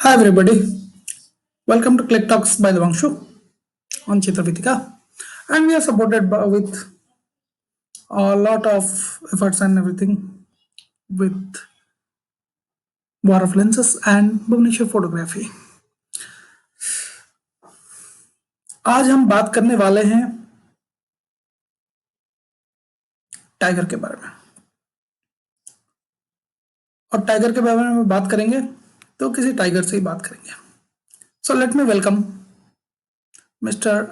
Hi everybody, welcome to Click Talks by Devanshu on Chitravitika, and we are supported with a lot of efforts and everything with War of Lenses and Bhubaneswar Photography. आज हम बात करने वाले हैं tiger के बारे में, और टाइगर के बारे में बात करेंगे तो किसी टाइगर से ही बात करेंगे. So let me welcome mister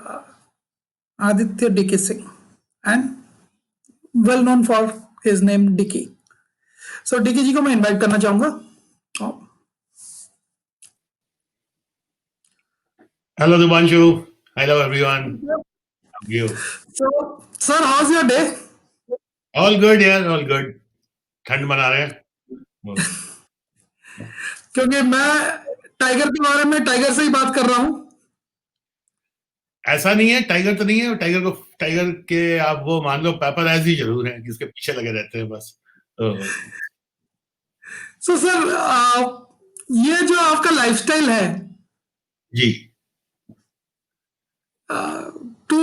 Aditya Dicky Singh and well known for his name Dicky. So Dicky ji को मैं इनवाइट करना चाहूंगा. Hello, Divanshu. Hello, everyone. How are you? So, sir, how's your day? All good, yeah, all good. ठंड मना रहे हैं. क्योंकि मैं टाइगर के बारे में टाइगर से ही बात कर रहा हूँ. ऐसा नहीं है, टाइगर तो नहीं है. टाइगर के आप वो मान लो पेपरराइजी जरूर है, जिसके पीछे लगे रहते हैं बस. सो सर, ये जो आपका लाइफस्टाइल है जी, to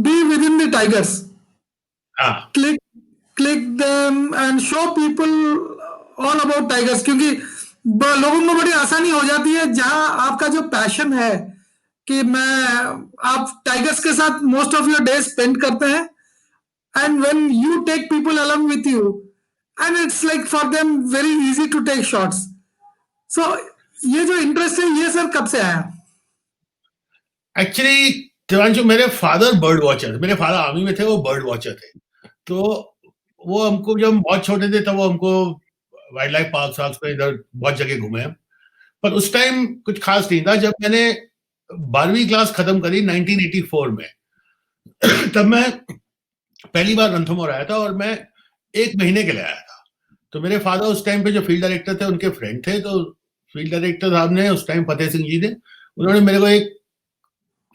be within the tigers, हाँ, click them and show people all about tigers, क्योंकि लोगों को बड़ी आसानी हो जाती है जहां आपका जो पैशन है कि आप टाइगर्स के साथ most of your day spend करते हैं, and when you take people along with you, and it's like for them very easy to take shots. So ये जो इंटरेस्ट है ये सर कब से आया? एक्चुअली दिवांशु, मेरे फादर बर्ड वॉचर, मेरे फादर आर्मी में थे, वो बर्ड वॉचर थे. तो वो हमको, जब हम बहुत छोटे थे तब वो हमको वाइल्ड लाइफ पार्क में इधर बहुत जगह घूमे हैं. पर उस टाइम कुछ खास नहीं था. जब मैंने 12वीं क्लास खत्म करी 1984 में, तब मैं पहली बार रणथंभौर आया था, और मैं 1 महीने के लिए आया था. तो मेरे फादर उस टाइम पे जो फील्ड डायरेक्टर थे उनके फ्रेंड थे. तो फील्ड डायरेक्टर साहब ने उस टाइम, फतेह सिंह जी ने, उन्होंने मेरे को एक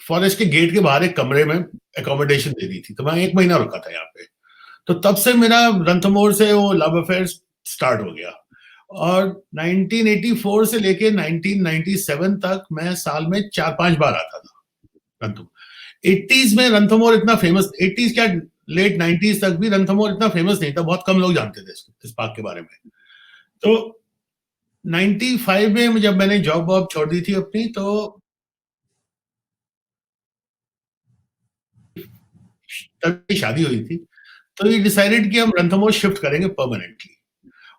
फॉरेस्ट के गेट के बाहर एक कमरे में एकोमोडेशन दे दी थी. तो मैं 1 महीना रुका था यहाँ पे. तो तब से मेरा रणथंभौर से वो लव अफेयर स्टार्ट हो गया. और 1984 से लेके 1997 तक मैं साल में 4-5 बार आता था रणथंभौर. 80s में रणथंभौर इतना फेमस, 80s क्या, लेट 90s तक भी रणथंभौर इतना फेमस नहीं था. बहुत कम लोग जानते थे इस पार्क के बारे में. तो 95 में जब मैंने जॉब वॉब छोड़ दी थी अपनी, तो तब शादी हुई थी. तो ये डिसाइडेड कि हम रणथंभौर शिफ्ट करेंगे परमानेंटली,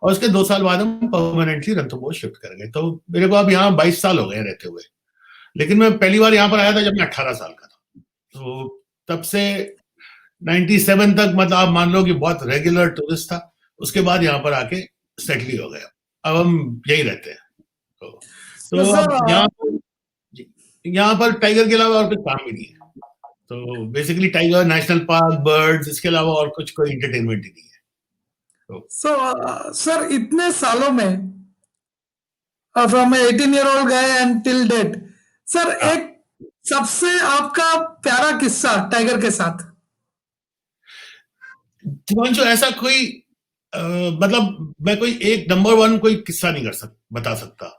और उसके 2 साल बाद हम परमानेंटली रणथंभौर शिफ्ट कर गए. तो मेरे को अब यहाँ 22 साल हो गए रहते हुए. लेकिन मैं पहली बार यहाँ पर आया था जब मैं 18 साल का था. तो तब से 97 तक, मतलब आप मान लो कि बहुत रेगुलर टूरिस्ट था. उसके बाद यहाँ पर आके सेटल हो गया. अब हम यही रहते हैं. तो अब यहाँ पर टाइगर के अलावा और कुछ काम भी नहीं है. तो basically tiger, national park, birds, इसके अलावा और कुछ कोई एंटरटेनमेंट ही नहीं है. सर, इतने सालों में from 18-year-old guy and till date, sir एक सबसे आपका प्यारा किस्सा टाइगर के साथ? दिवांशु, ऐसा कोई मतलब मैं कोई एक नंबर 1 कोई किस्सा नहीं बता सकता.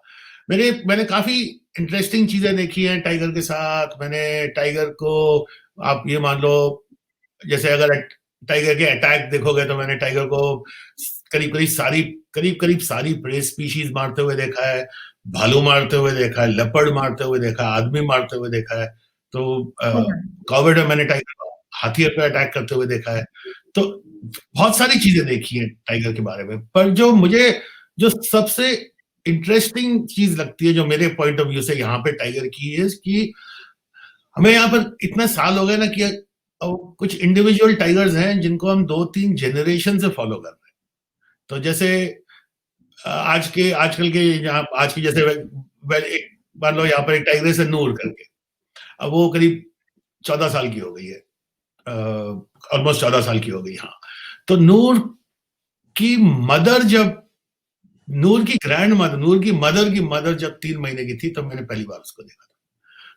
मैंने काफी इंटरेस्टिंग चीजें देखी हैं टाइगर के साथ. मैंने टाइगर को, आप ये मान लो, जैसे अगर टाइगर के अटैक देखोगे तो मैंने टाइगर को करीब सारी प्रे स्पीशीज मारते हुए देखा है. भालू मारते हुए देखा है, लेपर्ड मारते हुए देखा है, आदमी मारते हुए देखा है. तो कोविड में मैंने टाइगर को हाथी पे अटैक करते हुए देखा है. तो बहुत सारी चीजें देखी है टाइगर के बारे में. पर जो मुझे जो सबसे इंटरेस्टिंग चीज लगती है, जो मेरे पॉइंट ऑफ व्यू से यहाँ पे टाइगर की है, कि हमें यहाँ पर इतने साल हो गए ना, कि कुछ इंडिविजुअल टाइगर्स हैं जिनको हम 2-3 जनरेशन से फॉलो कर रहे हैं. तो जैसे आजकल के यहाँ, आज की जैसे एक मान लो यहाँ पर एक टाइगर है नूर करके. अब वो करीब 14 साल की हो गई है, ऑलमोस्ट 14 साल की हो गई. हाँ. तो नूर की मदर जब 3 महीने की थी, तब मैंने पहली बार उसको देखा था.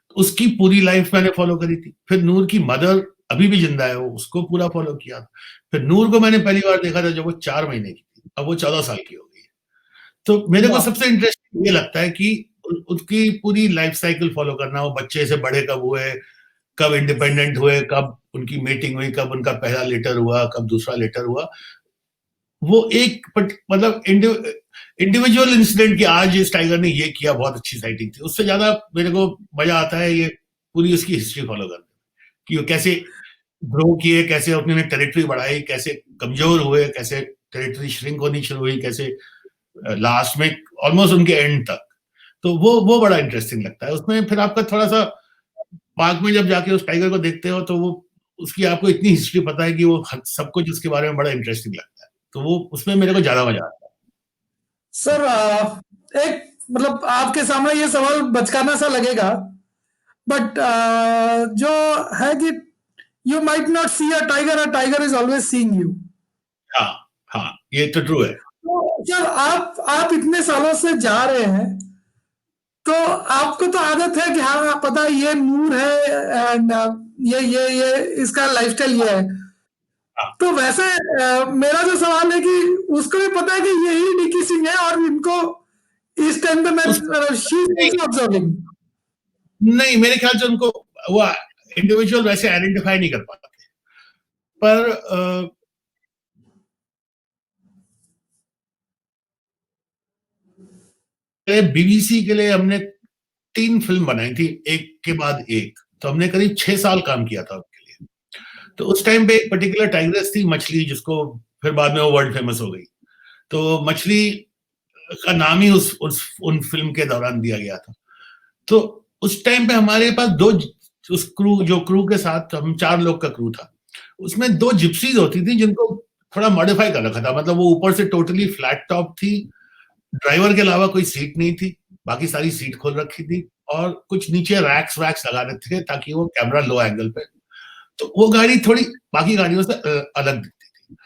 तो उसकी पूरी लाइफ मैंने फॉलो करी थी. फिर नूर की मदर अभी भी जिंदा है, उसको पूरा फॉलो किया. फिर नूर को मैंने पहली बार देखा था जब वो 4 महीने की थी. अब वो 14 साल की हो गई है. तो मेरे को सबसे इंटरेस्टिंग ये लगता है कि उसकी पूरी लाइफ साइकिल फॉलो करना, वो बच्चे से बड़े कब हुए, कब इंडिपेंडेंट हुए, कब उनकी मीटिंग हुई, कब उनका पहला लेटर हुआ, कब दूसरा लेटर हुआ, वो एक मतलब इंडिविजुअल इंसिडेंट कि आज इस टाइगर ने ये किया, बहुत अच्छी साइटिंग थी। उससे ज्यादा मेरे को मजा आता है ये पूरी उसकी हिस्ट्री फॉलो करने कि वो कैसे ग्रो किए, कैसे उन्होंने टेरिटरी बढ़ाई, कैसे कमजोर हुए, कैसे टेरिटरी श्रिंक होनी शुरू हुई, कैसे लास्ट में ऑलमोस्ट उनके एंड तक। तो वो बड़ा इंटरेस्टिंग लगता है उसमें। फिर आपका थोड़ा सा पार्क में जब जाके उस टाइगर को देखते हो तो वो उसकी आपको इतनी हिस्ट्री पता है कि वो सब कुछ उसके बारे में बड़ा इंटरेस्टिंग लगता है, तो वो उसमें मेरे को ज्यादा मजा आता है। सर एक मतलब आपके सामने ये सवाल बचकाना सा लगेगा, बट जो है कि you might not see a tiger is always seeing you. हाँ हाँ, ये तो ट्रू है। तो सर आप इतने सालों से जा रहे हैं, तो आपको तो आदत है कि हाँ पता है ये नूर है एंड ये इसका लाइफस्टाइल ये है। हाँ, तो वैसे मेरा जो सवाल है कि उसको भी पता है कि यही डीके सिंह है, और इनको इस टाइम पे मैं उस शी इज नहीं, आल्सो ऑब्जर्विंग। नहीं, मेरे ख्याल से उनको वो इंडिविजुअल वैसे आइडेंटिफाई नहीं कर पाते, पर बीबीसी के लिए हमने 3 फिल्म बनाई थी, एक के बाद एक, तो हमने करीब 6 साल काम किया था उनके लिए। तो उस टाइम पे एक पर्टिकुलर टाइग्रेस थी मछली, जिसको फिर बाद में वो वर्ल्ड फेमस हो गई। तो मछली का नाम ही उन फिल्म के दौरान दिया गया था। तो उस टाइम पे हमारे पास उस क्रू के साथ हम 4 लोग का क्रू था, उसमें 2 जिप्सीज होती थी जिनको थोड़ा मॉडिफाई कर रखा था। मतलब वो ऊपर से टोटली फ्लैट टॉप थी, ड्राइवर के अलावा कोई सीट नहीं थी, बाकी सारी सीट खोल रखी थी, और कुछ नीचे रैक्स वैक्स लगा रखे थे ताकि वो कैमरा लो एंगल पे, तो वो गाड़ी थोड़ी बाकी गाड़ियों से अलग दिखती थी।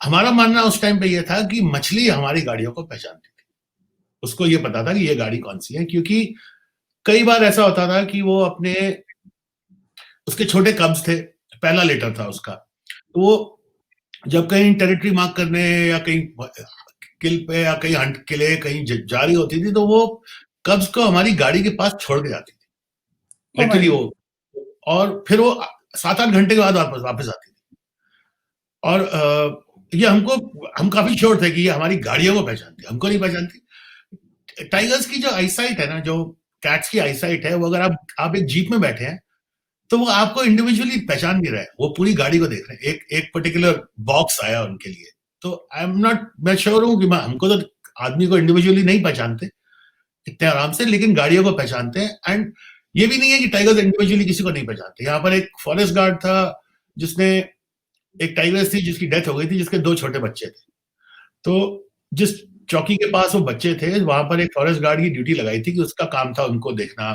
हमारा मानना उस टाइम पे ये था कि मछली हमारी गाड़ियों को पहचानती थी, उसको ये पता था कि ये गाड़ी कौन सी है, क्योंकि कई बार ऐसा होता था कि वो अपने उसके छोटे कब्स थे, पहला लेटर था उसका, तो वो जब कहीं टेरिटरी मार्क करने या कहीं किल पे या कहीं हंट के लिए कहीं जा रही होती थी, तो वो कब्स को हमारी गाड़ी के पास छोड़ के जाती थी, ओ माय लिटरली वो। गॉड। और फिर वो 7-8 घंटे के बाद वापस वापस आती थी। और ये हम काफी श्योर थे कि ये हमारी गाड़ियों को पहचानती है, हमको नहीं पहचानती। टाइगर्स की जो आईसाइट है ना, जो कैट्स की आईसाइट है, वो अगर आप एक जीप में बैठे हैं तो वो आपको इंडिविजुअली पहचान नहीं रहे हैं, वो पूरी गाड़ी को देख रहे हैं। एक पर्टिकुलर बॉक्स आया उनके लिए, तो आई एम नॉट, मैं श्योर हूं कि हमको तो आदमी को इंडिविजुअली नहीं पहचानते इतने आराम से, लेकिन गाड़ियों को पहचानते हैं। एंड ये भी नहीं है कि टाइगर्स इंडिविजुअली किसी को नहीं पहचानते। यहाँ पर एक फॉरेस्ट गार्ड था जिसने, एक टाइगर्स थी जिसकी डेथ हो गई थी, जिसके 2 छोटे बच्चे थे। तो जिस चौकी के पास वो बच्चे थे, वहां पर एक फॉरेस्ट गार्ड की ड्यूटी लगाई थी कि उसका काम था उनको देखना,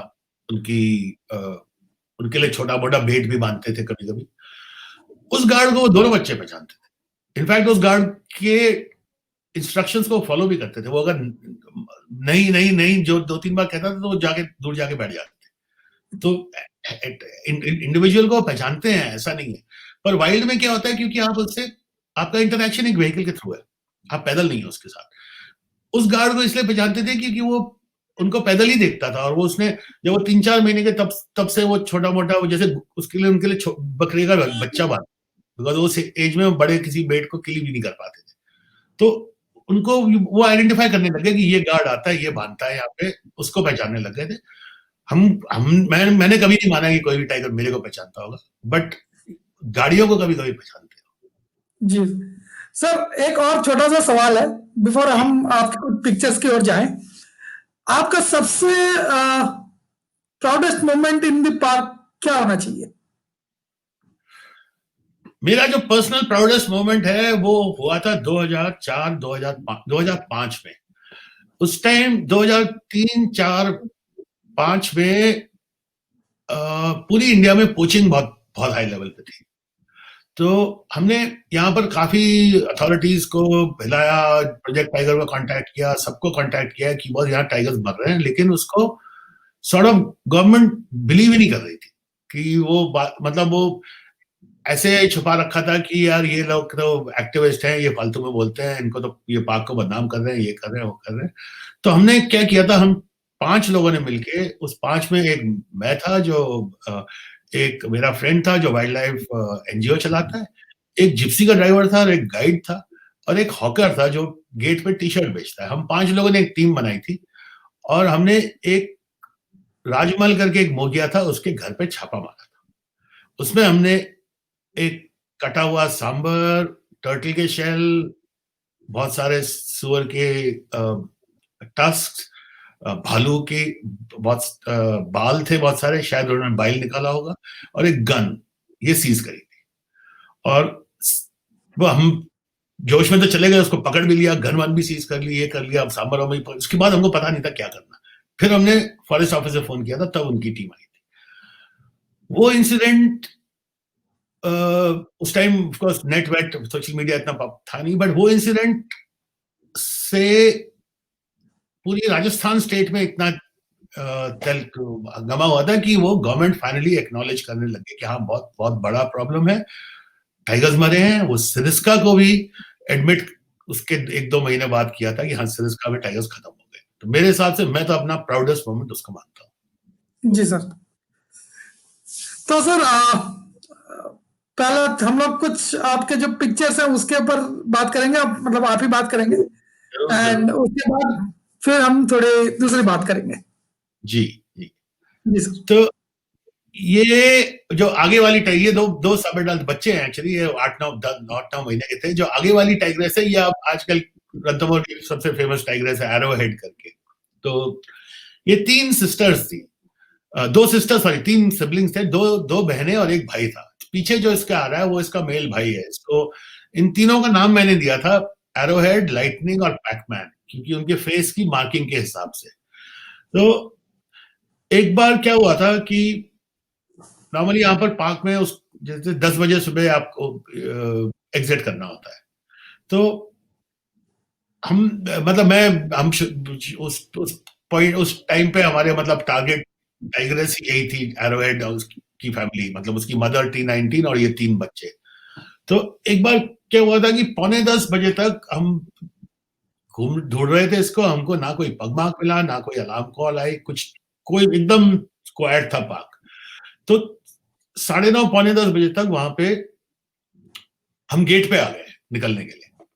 उनकी उनके लिए छोटा मोटा भेंट भी बांधते थे कभी कभी। उस गार्ड को वो दोनों बच्चे पहचानते थे। इनफैक्ट उस गार्ड के इंस्ट्रक्शंस को फॉलो भी करते थे। वो अगर नहीं नहीं नहीं जो 2-3 बार कहता था तो वो जाके दूर जाके बैठ जाते थे। तो इंडिविजुअल को पहचानते हैं, ऐसा नहीं है। पर वाइल्ड में क्या होता है, क्योंकि आप उससे, आपका इंटरेक्शन एक व्हीकल के थ्रू है, आप पैदल नहीं हो उसके साथ। उस गार्ड को इसलिए पहचानते थे क्योंकि वो उनको पैदल ही देखता था, और वो उसने जब वो 3-4 महीने के तब से वो छोटा मोटा, जैसे उसके लिए उनके लिए बकरी का बच्चा बांधा, बिकॉज उस एज में बड़े किसी बेट को किल भी नहीं कर पाते थे। तो उनको वो आइडेंटिफाई करने लगे कि ये गार्ड आता है, ये बांधता है यहाँ पे, उसको पहचानने लग गए थे। मैंने कभी नहीं माना कि कोई भी टाइगर मेरे को पहचानता होगा, बट गाड़ियों को कभी कभी पहचानते हो। जी सर, एक और छोटा सा सवाल है बिफोर जी, हम आपके कुछ पिक्चर्स की ओर जाएं। आपका सबसे proudest moment in the park क्या होना चाहिए? मेरा जो पर्सनल प्राउडेस्ट मोमेंट है वो हुआ था 2004, 2005 में। उस टाइम 2003, 4, 5 में पूरी इंडिया में पोचिंग बहुत बहुत हाई लेवल पे थी। तो हमने यहाँ पर काफी अथॉरिटीज को हिलाया, प्रोजेक्ट टाइगर को कांटेक्ट किया, सबको कांटेक्ट किया कि बहुत यहाँ टाइगर्स मर रहे हैं, लेकिन उसको सॉर्ट ऑफ गवर्नमेंट बिलीव ही नहीं कर रही थी कि मतलब वो ऐसे छुपा रखा था कि यार ये लोग तो एक्टिविस्ट हैं, ये फालतू में बोलते हैं, इनको तो ये पार्क को बदनाम कर रहे हैं, ये कर रहे हैं, वो कर रहे हैं। तो हमने क्या किया था, हम 5 लोगों ने मिलके, उस 5 में एक मैं था जो एक मेरा फ्रेंड था जो वाइल्ड लाइफ एनजीओ चलाता है, एक जिप्सी का ड्राइवर था और एक गाइड था और एक हॉकर था जो गेट पे टी-शर्ट बेचता है। हम 5 लोगों ने एक टीम बनाई थी और हमने एक राजमहल करके एक मोगिया था, उसके घर पे छापा मारा था। उसमें हमने एक कटा हुआ सांभर, टर्टल के शेल, बहुत सारे सुअर के टस्क, भालू के बहुत बाल थे, बहुत सारे, शायद उन्होंने बाइल निकाला होगा, और एक गन, ये सीज करी थी। और वो हम जोश में तो चले गए, उसको पकड़ भी लिया, गन वन भी सीज कर ली, ये कर लिया, अब सांबर में। उसके बाद हमको पता नहीं था क्या करना। फिर हमने फॉरेस्ट ऑफिस से फोन किया था, तब उनकी टीम आई थी। वो इंसिडेंट उस time of course net wait social media इतना था नहीं, बट वो इंसिडेंट से पूरी राजस्थान स्टेट में इतना गमा हुआ था कि वो गवर्नमेंट फाइनली एक्नॉलेज करने लगे कि हाँ, बहुत बहुत बड़ा प्रॉब्लम है, टाइगर्स मरे हैं। वो सिरिस्का को भी एडमिट उसके 1-2 महीने बाद किया था कि हाँ, सिरिस्का में टाइगर्स खत्म हो गए। तो मेरे हिसाब से मैं तो अपना प्राउडेस्ट मोमेंट उसको मानता हूँ। जी सर। तो सर पहले हम लोग कुछ आपके जो पिक्चर्स हैं उसके ऊपर बात करेंगे, मतलब आप ही बात करेंगे, एंड उसके बाद फिर हम थोड़ी दूसरी बात करेंगे। जी जी जी सर। तो ये जो आगे वाली टाइगर, ये दो सब एडल्ट बच्चे हैं एक्चुअली, ये 8-9 महीने के थे। जो आगे वाली टाइग्रेस है, ये अब आजकल रणथंभौर की सबसे फेमस टाइग्रेस है, एरो हेड करके। तो ये 3 सिस्टर्स थी, 2 सिस्टर्स, सॉरी 3 सिबलिंग्स थे, 2 बहनें और एक भाई था। पीछे जो इसका आ रहा है वो इसका मेल भाई है। इसको इन तीनों का नाम मैंने दिया था एरोहेड, लाइटनिंग और पैकमैन, क्योंकि उनके फेस की मार्किंग के हिसाब से। तो एक बार क्या हुआ था कि नॉर्मली यहाँ पर पार्क में उस जैसे 10 बजे सुबह आपको एग्जिट करना होता है। तो हम मतलब मैं हम उस टाइम पे हमारे मतलब टारगेट टाइग्रेस यही थी, एरोहेड की फैमिली, मतलब उसकी मदर T19 और ये 3 बच्चे। तो एक बार क्या हुआ था कि 9:45 बजे तक हम ढूंढ रहे थे इसको, हमको ना कोई पगमार्क मिला, ना कोई अलार्म कॉल आई, कुछ कोई एकदम क्वाइट था पार्क। तो 9:30 9:45 बजे तक वहां पे हम गेट पे आ गए निकलने के लिए।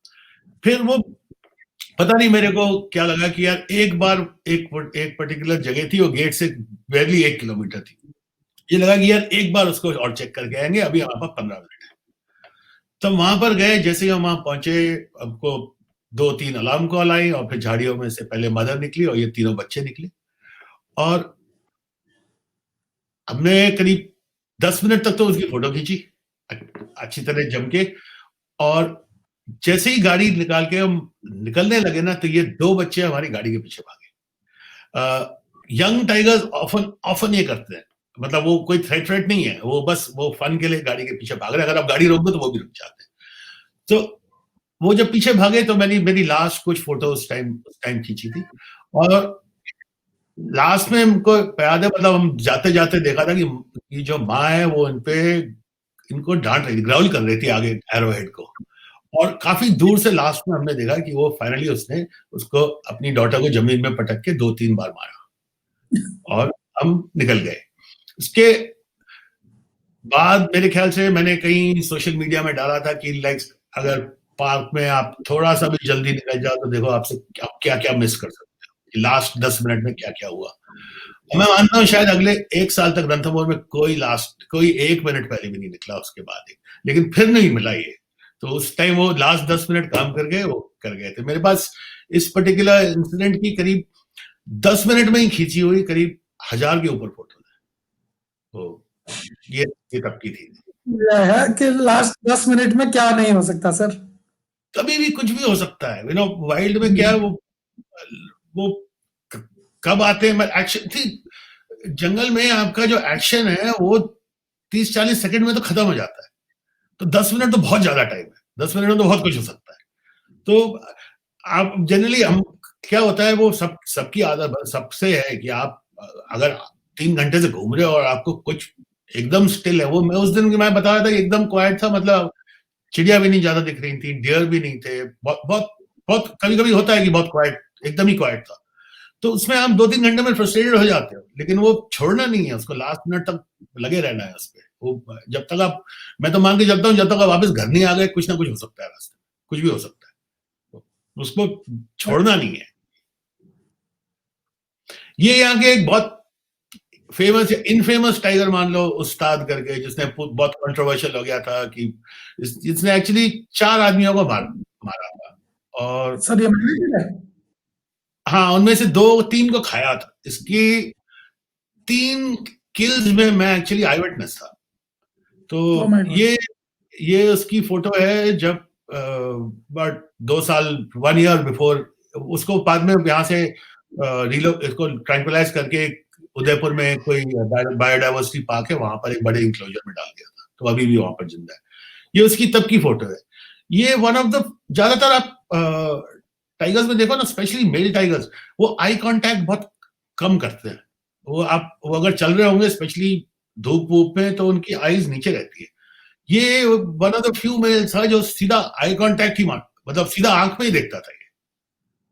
फिर वो पता नहीं मेरे को क्या लगा कि यार एक बार एक पर्टिकुलर जगह थी, वो गेट से बैरली 1 किलोमीटर थी। ये लगा कि यार एक बार उसको और चेक करके आएंगे, अभी हमारे पास 15 मिनट है। तो वहां पर गए, जैसे ही हम वहां पहुंचे, हमको 2-3 अलार्म कॉल आई और फिर झाड़ियों में से पहले मदर निकली और ये तीनों बच्चे निकले। और हमने करीब 10 मिनट तक तो उसकी फोटो खींची अच्छी तरह जम के, और जैसे ही गाड़ी निकाल के हम निकलने लगे ना, तो ये 2 बच्चे हमारी गाड़ी के पीछे भागे। यंग टाइगर्स ऑफन ये करते हैं, मतलब वो कोई थ्रेट नहीं है, वो बस वो फन के लिए गाड़ी के पीछे भाग रहे हैं। अगर आप गाड़ी रोक दो तो वो भी रुक जाते हैं। तो वो जब पीछे भागे तो मेरी लास्ट कुछ फोटो उस टाइम खींची थी। और लास्ट में हमको याद है, मतलब हम जाते जाते देखा था कि जो माँ है वो इनको डांट रही थी, ग्राउल कर रही थी आगे एरोहेड को। और काफी दूर से लास्ट में हमने देखा कि वो फाइनली उसने उसको अपनी डॉटर को जमीन में पटक के 2-3 बार मारा और हम निकल गए। उसके बाद मेरे ख्याल से मैंने कहीं सोशल मीडिया में डाला था कि लाइक अगर पार्क में आप थोड़ा सा भी जल्दी निकल जाओ तो देखो आपसे क्या क्या मिस कर सकते हो, लास्ट 10 मिनट में क्या क्या हुआ। मैं मानता हूँ शायद अगले 1 साल तक रणथंभौर में कोई 1 मिनट पहले भी नहीं निकला उसके बाद, लेकिन फिर नहीं मिला ये। तो उस टाइम वो लास्ट 10 मिनट काम कर गए, वो कर गए थे। मेरे पास इस पर्टिकुलर इंसिडेंट की करीब 10 मिनट में ही खींची हुई करीब 1000 के ऊपर फोटो है। तो ये तब की थी। यह है कि लास्ट 10 मिनट में क्या नहीं हो सकता सर। कभी भी कुछ भी हो सकता है, वाइल्ड में क्या है, वो कब आते हैं एक्शन थी। जंगल में आपका जो एक्शन है वो 30-40 सेकंड में तो खत्म हो जाता है। तो 10 मिनट तो बहुत ज्यादा टाइम है, 10 मिनट में तो बहुत कुछ हो सकता है। तो आप जनरली हम क्या होता है, वो सबकी आदत सबसे है कि आप अगर 3 घंटे से घूम रहे हो और आपको कुछ एकदम स्टिल है, वो मैं उस दिन मैं बता रहा था एकदम क्वाइट था, मतलब चिड़िया भी नहीं ज्यादा दिख रही थी, डियर भी नहीं थे, बहुत बहुत बहुत कभी कभी होता है कि बहुत क्वाइट, एकदम ही क्वाइट था। तो उसमें आप 2-3 घंटे में फ्रस्ट्रेटेड हो जाते हो, लेकिन वो छोड़ना नहीं है, उसको लास्ट मिनट तक लगे रहना है उस पे। वो जब तक आप, मैं तो मान के चलता हूँ, जब तक आप वापस घर नहीं आ गए, कुछ ना कुछ हो सकता है रास्ते में, कुछ भी हो सकता है। तो उसको छोड़ना नहीं है। ये यहाँ के एक बहुत फेमस इनफेमस टाइगर मान लो उस्ताद करके, जिसने बहुत कंट्रोवर्शियल हो गया था कि इसने एक्चुअली 4 आदमियों को मारा था, और सर ये मैंने है। हाँ, उनमें से 2-3 को खाया था। इसकी 3 किल्स में मैं एक्चुअली आई विटनेस था। तो Oh my God. ये उसकी फोटो है, जब बट 2 साल 1 ईयर बिफोर उसको बाद में यहाँ से इसको ट्रैंक्विलाइज करके उदयपुर में कोई बायोडाइवर्सिटी पार्क है, वहां पर एक बड़े इंक्लोजर में डाल दिया था, तो अभी भी वहां पर जिंदा है। ये उसकी तब की फोटो है। ये वन ऑफ द, ज्यादातर आप टाइगर्स में देखो ना, स्पेशली मेल टाइगर्स, वो आई कांटेक्ट बहुत कम करते हैं। वो अगर चल रहे होंगे स्पेशली धूप वूप में, तो उनकी आईज नीचे रहती है। ये one of the few males है जो सीधा आई कांटेक्ट ही मतलब सीधा आंख में ही देखता था ये।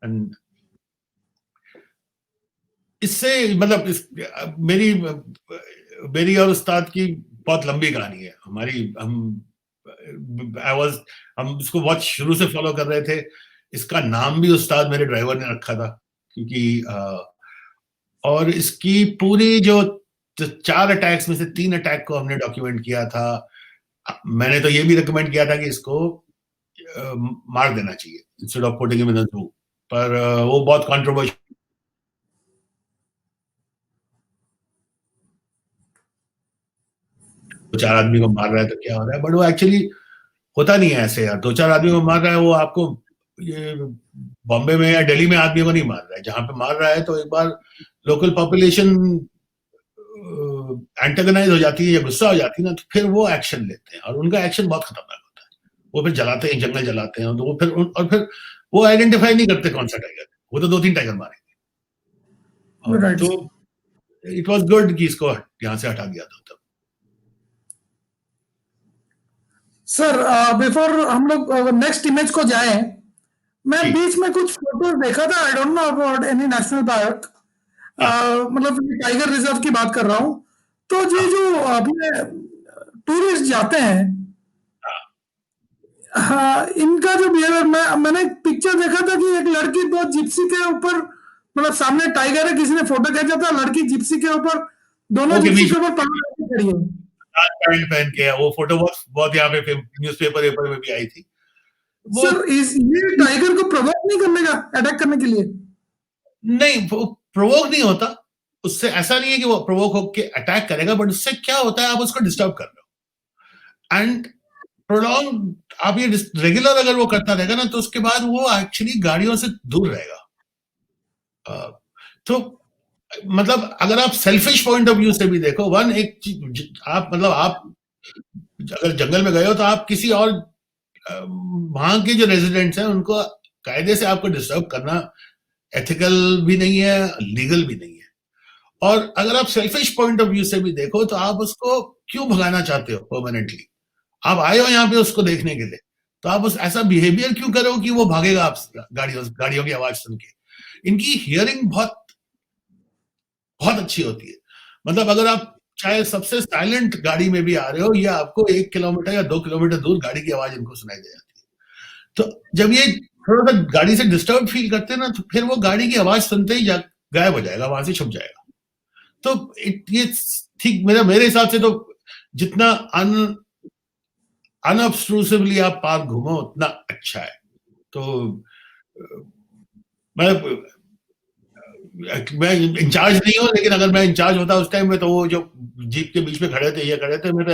एंड इससे मतलब मेरी और उस्ताद की बहुत लंबी कहानी है हमारी। हम इसको बहुत शुरू से फॉलो कर रहे थे। इसका नाम भी उस्ताद मेरे ड्राइवर ने रखा था, क्योंकि और इसकी पूरी जो 4 अटैक्स में से 3 अटैक को हमने डॉक्यूमेंट किया था। मैंने तो ये भी रिकमेंड किया था कि इसको मार देना चाहिए instead of putting him in the zoo, पर वो बहुत कंट्रोवर्शियल, 2-4 आदमी को मार रहा है तो क्या हो रहा है, बट वो एक्चुअली होता नहीं है ऐसे यार। 2-4 आदमी को मार रहा है, वो आपको ये बॉम्बे में या दिल्ली में आदमी को नहीं मार रहा है। जहां पे मार रहा है तो एक बार लोकल पॉपुलेशन एंटेगनाइज हो जाती है या गुस्सा हो जाती है ना, तो फिर वो एक्शन लेते हैं, और उनका एक्शन बहुत खतरनाक होता है। वो फिर जलाते हैं, जंगल जलाते हैं, तो वो फिर वो आइडेंटिफाई नहीं करते कौन सा टाइगर, वो तो 2-3 टाइगर मारेंगे। Right. तो इट वाज गुड कि इसको यहाँ से हटा दिया था तब। सर बिफोर हम लोग नेक्स्ट इमेज को जाएं, मैं बीच में कुछ फोटोज देखा था। I don't know about any national park, मतलब टाइगर रिजर्व की बात कर रहा हूँ। तो ये जो अभी टूरिस्ट जाते हैं, हाँ, इनका जो बिहेवियर, मैंने पिक्चर देखा था कि एक लड़की 2 जिप्सी के ऊपर, मतलब सामने टाइगर है, किसी ने फोटो खींचा था, लड़की जिप्सी के ऊपर, दोनों जिप्सी के ऊपर पकड़ खड़ी है, पैंट पहन के। वो फोटो बहुत यहाँ पे न्यूज़पेपर में भी आई थी। सर ये टाइगर को प्रोवोक नहीं करने का, अटैक करने के लिए? नहीं, वो प्रोवोक नहीं होता उससे। ऐसा नहीं है कि वो प्रोवोक होकर अटैक करेगा, बट उससे क्या होता है, आप उसको डिस्टर्ब कर रहे हो। एंड प्रोलॉन्ग, आप ये रेगुलर अगर वो करता रहेगा ना, तो उसके बाद वो एक्चुअली गाड़ियों से दूर रहेगा। तो मतलब अगर आप सेल्फिश पॉइंट ऑफ व्यू से भी देखो, एक चीज, आप अगर जंगल में गए हो, तो आप किसी और वहां के जो रेजिडेंट्स हैं उनको कायदे से आपको डिस्टर्ब करना एथिकल भी नहीं है, लीगल भी नहीं है। और अगर आप सेल्फिश पॉइंट ऑफ व्यू से भी देखो, तो आप उसको क्यों भगाना चाहते हो परमानेंटली? आप आए हो यहाँ पे उसको देखने के लिए, तो आप ऐसा बिहेवियर क्यों करो कि वो भागेगा आप गाड़ियों की आवाज सुन के? इनकी हियरिंग बहुत बहुत अच्छी होती है। मतलब अगर आप चाहे सबसे साइलेंट गाड़ी में भी आ रहे हो, या आपको 1 किलोमीटर या 2 किलोमीटर दूर गाड़ी की आवाज इनको सुनाई दे जाती है। तो जब ये थोड़ा सा गाड़ी से डिस्टर्ब फील करते हैं ना, तो फिर वो गाड़ी की आवाज सुनते ही गायब हो जाएगा, वहां से छुप जाएगा। तो ये ठीक, मेरे हिसाब से तो जितना अनअब्स्ट्रूसिवली आप पार्क घूमो उतना अच्छा है। तो मैं इंचार्ज नहीं हूँ, लेकिन अगर मैं इंचार्ज होता उस टाइम में, तो वो जो जीप के बीच में खड़े थे, मैं तो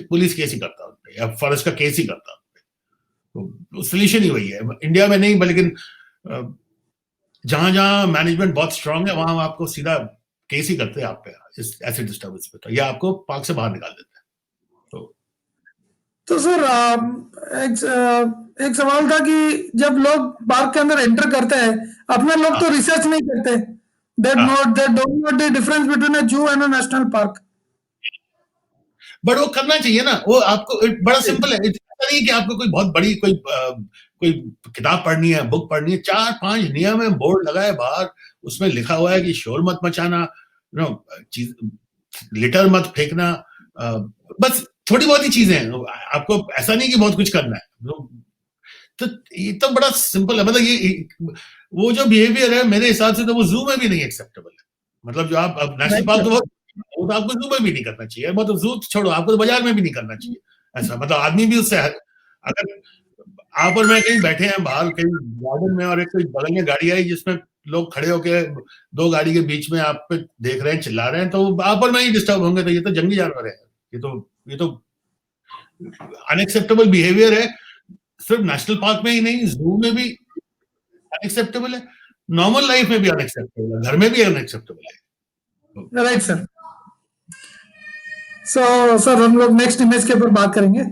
पुलिस केस ही करता हूँ, या फॉरेस्ट का केस ही करता हूँ। तो सोल्यूशन ही वही है। इंडिया में नहीं, लेकिन जहां जहां मैनेजमेंट बहुत स्ट्रांग है, वहां आपको सीधा केस ही करते हैं आप पे, ऐसे डिस्टर्बेंस पे, तो या आपको पार्क से बाहर निकाल देते हैं। तो सर एक सवाल था कि जब लोग पार्क के अंदर एंटर करते हैं, अपने लोग तो रिसर्च नहीं करते, they don't know the difference between a zoo and a national park. But वो करना चाहिए ना, वो आपको बड़ा सिंपल है। नहीं कि आपको कोई बहुत बड़ी कोई किताब पढ़नी है, बुक पढ़नी है, 4-5 नियम है, बोर्ड लगा है बाहर, उसमें लिखा हुआ है कि शोर मत मचाना, चीज लिटर मत फेंकना, बस थोड़ी बहुत ही चीजें हैं, आपको ऐसा नहीं कि बहुत कुछ करना है। तो ये तो बड़ा सिंपल है, मतलब ये वो जो बिहेवियर है मेरे हिसाब से तो वो जू में भी नहीं एक्सेप्टेबल है। मतलब जो आप नेशनल पार्क तो वो तो आपको जू में भी नहीं करना चाहिए, मतलब जू छोड़ो, आपको तो बाजार में भी नहीं करना चाहिए ऐसा, मतलब आदमी भी उससे अगर आप और मैं कहीं बैठे हैं बाहर कहीं गार्डन में और एक कोई बगल में गाड़ी आई जिसमें लोग खड़े होके दो गाड़ी के बीच में आप पे देख रहे हैं, चिल्ला रहे हैं, तो आप और मैं ही डिस्टर्ब होंगे, तो ये तो जंगली जानवर है, ये तो अनएक्सेप्टेबल बिहेवियर है। सिर्फ नेशनल पार्क में ही नहीं, जू में भी अनएक्सेप्टेबल है, नॉर्मल लाइफ में भी अनएक्सेप्टेबल है, घर में भी अनएक्सेप्टेबल है। Right sir. सर हम लोग नेक्स्ट इमेज के ऊपर बात करेंगे।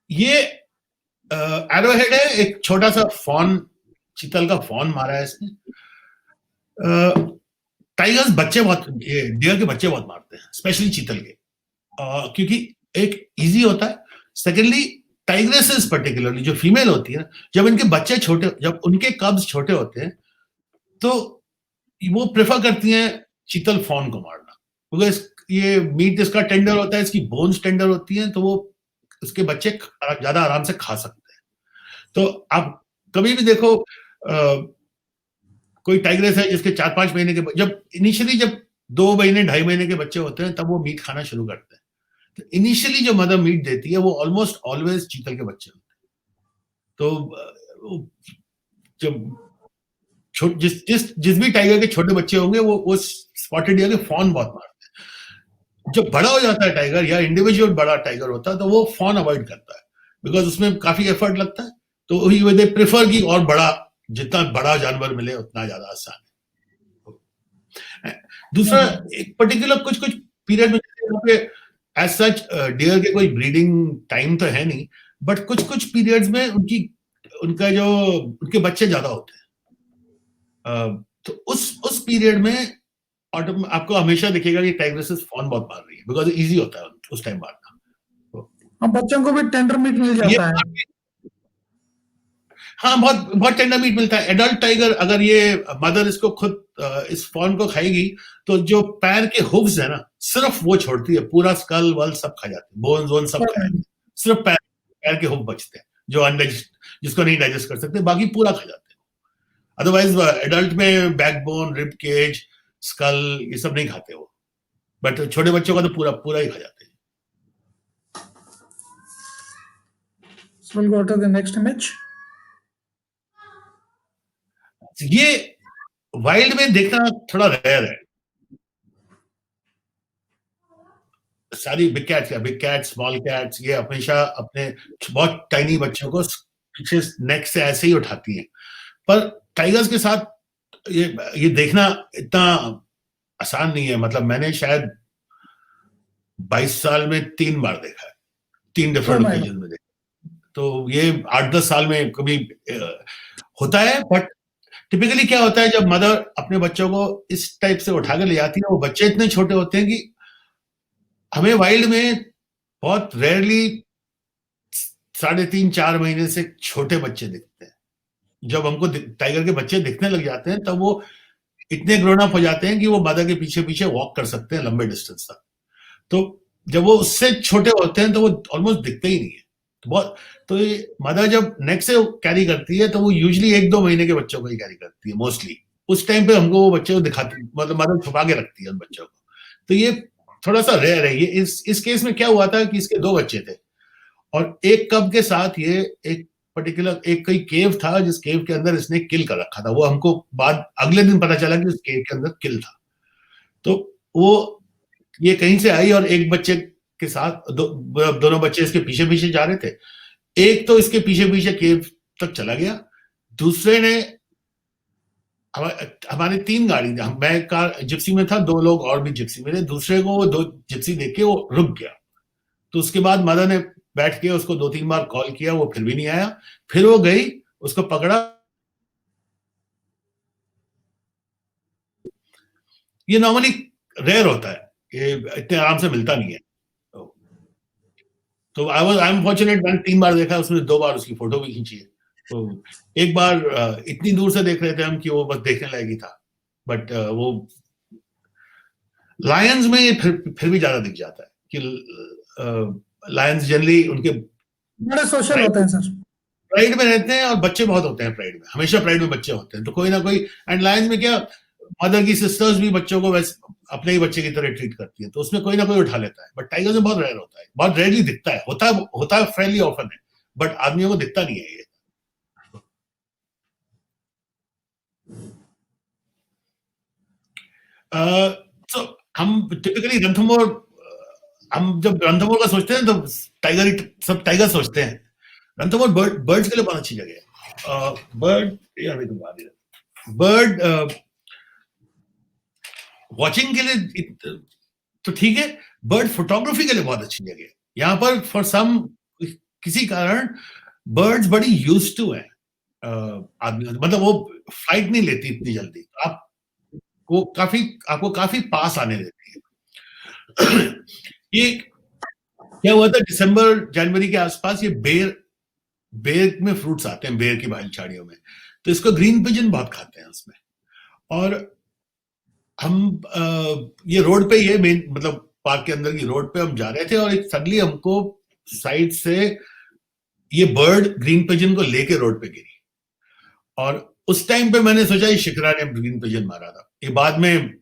ये एरोहेड है, एक छोटा सा फॉन, चीतल का फॉन मारा है इसने। टाइगर्स बच्चे बहुत, डियर के बच्चे बहुत मारते हैं, स्पेशली चीतल के, क्योंकि एक इजी होता है, सेकेंडली टाइग्रेसेस पर्टिकुलरली जो फीमेल होती है, जब इनके बच्चे छोटे, जब उनके कब्स छोटे होते हैं तो वो प्रेफर करती हैं चीतल फॉन को मारना, क्योंकि ये मीट इसका टेंडर होता है, इसकी बोन्स टेंडर होती हैं, तो वो उसके बच्चे ज्यादा आराम से खा सकते हैं। तो आप कभी भी देखो कोई टाइग्रेस है जिसके 4-5 महीने के, जब इनिशियली जब 2 महीने 2.5 महीने के बच्चे होते हैं तब वो मीट खाना शुरू करते हैं, तो इनिशियली जो मदर मीट देती है वो ऑलमोस्ट ऑलवेज चीतल के बच्चे होते हैं। तो जब जिस भी टाइगर के छोटे बच्चे होंगे वो स्पॉटेड डियर के फॉन बहुत मारते हैं। जब बड़ा हो जाता है टाइगर या इंडिविजुअल बड़ा टाइगर होता है तो वो फॉन अवॉइड करता है, बिकॉज उसमें काफी एफर्ट लगता है, तो दे प्रेफर की और बड़ा, जितना बड़ा जानवर मिले उतना ज्यादा आसान है। दूसरा एक पर्टिकुलर कुछ पीरियड में एज सच डियर के कोई ब्रीडिंग टाइम तो है नहीं, बट कुछ पीरियड्स में उनका जो उनके बच्चे ज्यादा होते हैं, तो उस पीरियड में आपको हमेशा दिखेगा कि टाइग्रेसेस फॉन बहुत मार रही है, बिकॉज इजी होता है उस टाइम मारना। बच्चों को भी टेंडर मीट मिल जाता है। हाँ, बहुत बहुत टेंडर मीट मिलता है। एडल्ट टाइगर अगर ये मदर इसको खुद इस फॉन को खाएगी तो जो पैर के हुव्स है ना, सिर्फ वो छोड़ती है, पूरा स्कल वल सब खा जाते हैं, बोन्स वोन सब खा जाते हैं, सिर्फ पैर के हुव बचते हैं जो जिसको नहीं डाइजेस्ट कर सकते, बाकी पूरा खा जाते हैं। अदरवाइज एडल्ट में बैकबोन, रिब केज, स्कल ये सब नहीं खाते वो, बट छोटे बच्चों का तो पूरा पूरा ही खा जाते हैं। So we'll go to the next image. ये वाइल्ड में देखना थोड़ा रेयर है, सारी बिग कैट्स, स्मॉल कैट्स, ये हमेशा अपने बहुत टाइनी बच्चों को पीछे नेक से ऐसे ही उठाती हैं, पर टाइगर्स के साथ ये देखना इतना आसान नहीं है। मतलब मैंने शायद 22 साल में 3 बार देखा है, 3 डिफरेंट ओकेजन में देखा, तो ये 8-10 साल में कभी होता है। बट टिपिकली क्या होता है, जब मदर अपने बच्चों को इस टाइप से उठा के ले जाती है, वो बच्चे इतने छोटे होते हैं कि हमें वाइल्ड में बहुत रेयरली 3.5-4 महीने से छोटे बच्चे दिखते हैं। जब हमको टाइगर के बच्चे दिखने लग जाते हैं तब वो इतने ग्रोन अप हो जाते हैं कि वो मदर के पीछे पीछे वॉक कर सकते हैं लंबे डिस्टेंस तक। तो जब वो उससे छोटे होते हैं तो वो ऑलमोस्ट दिखते ही नहीं है। तो ये मदर जब नेक से कैरी करती है तो वो यूजली 1-2 महीने के बच्चों को ही कैरी करती है मोस्टली। उस टाइम पे हमको वो बच्चे को दिखाती, मतलब मदर छुपा के रखती है उन बच्चों को। तो ये थोड़ा सा रेयर है। ये इस केस में क्या हुआ था कि इसके 2 बच्चे थे और एक कब के साथ ये एक पर्टिकुलर एक कोई केव था जिस केव के अंदर इसने किल कर रखा था। वो हमको बाद अगले दिन पता चला कि उस केव के अंदर किल था। तो वो ये कहीं से आई और एक बच्चे के साथ दोनों बच्चे इसके पीछे पीछे जा रहे थे। एक तो इसके पीछे पीछे केव तक चला गया, दूसरे ने हमारी 3 गाड़ी, मैं कार जिप्सी में था, 2 लोग और भी जिप्सी में थे, दूसरे को वो 2 जिप्सी देख के वो रुक गया। तो उसके बाद मदर ने बैठ के उसको 2-3 बार कॉल किया, वो फिर भी नहीं आया। फिर वो गई, उसको पकड़ा। ये नॉर्मली रेयर होता है, ये इतने आराम से मिलता नहीं है। तो आई एम फॉर्चुनेट, मैंने 3 बार देखा, उसमें 2 बार उसकी फोटो भी खींची है। तो एक बार इतनी दूर से देख रहे थे हम कि वो बस देखने लायक ही था, बट वो लायंस में फिर भी ज्यादा दिख जाता है कि लायंस जनरली उनके बड़े सोशल होते हैं सर। प्राइड में रहते हैं और बच्चे बहुत होते हैं प्राइड में, हमेशा प्राइड में बच्चे होते हैं, तो कोई ना कोई, एंड लायंस में क्या, मदर की सिस्टर्स भी बच्चों को वैसे अपने ही बच्चे की तरह ट्रीट करती है, तो उसमें कोई ना कोई उठा लेता है, बट टाइगर में बहुत रेयर होता है, बहुत रेयरली दिखता है, होता है फ्रेंडली ऑफन है, बट आदमियों को दिखता नहीं है ये। तो हम टिपिकली रणथंभौर, हम जब रणथंभौर का सोचते हैं तो टाइगर, सब टाइगर सोचते हैं। रणथंभौर बर्ड्स के लिए बहुत अच्छी जगह है। बर्ड वॉचिंग के लिए तो ठीक है, बर्ड फोटोग्राफी के लिए बहुत अच्छी जगह है। यहाँ पर फॉर सम किसी कारण बर्ड्स बड़ी यूज्ड टू है आदमी, मतलब वो फ्लाइट नहीं लेती इतनी जल्दी, आपको काफी पास आने देती है। ये क्या हुआ था, दिसंबर जनवरी के आसपास, ये बेर में फ्रूट्स आते हैं, बेर की झाड़ियों में, तो इसको ग्रीन पिजन बहुत खाते हैं उसमें। और हम ये रोड पे, ये मेन मतलब पार्क के अंदर की रोड पे हम जा रहे थे, और एक सडनली हमको साइड से ये बर्ड ग्रीन पिजन को लेके रोड पे गिरी, और उस टाइम पे मैंने सोचा ये शिखरा ने ग्रीन पिजन मारा था। ये बाद में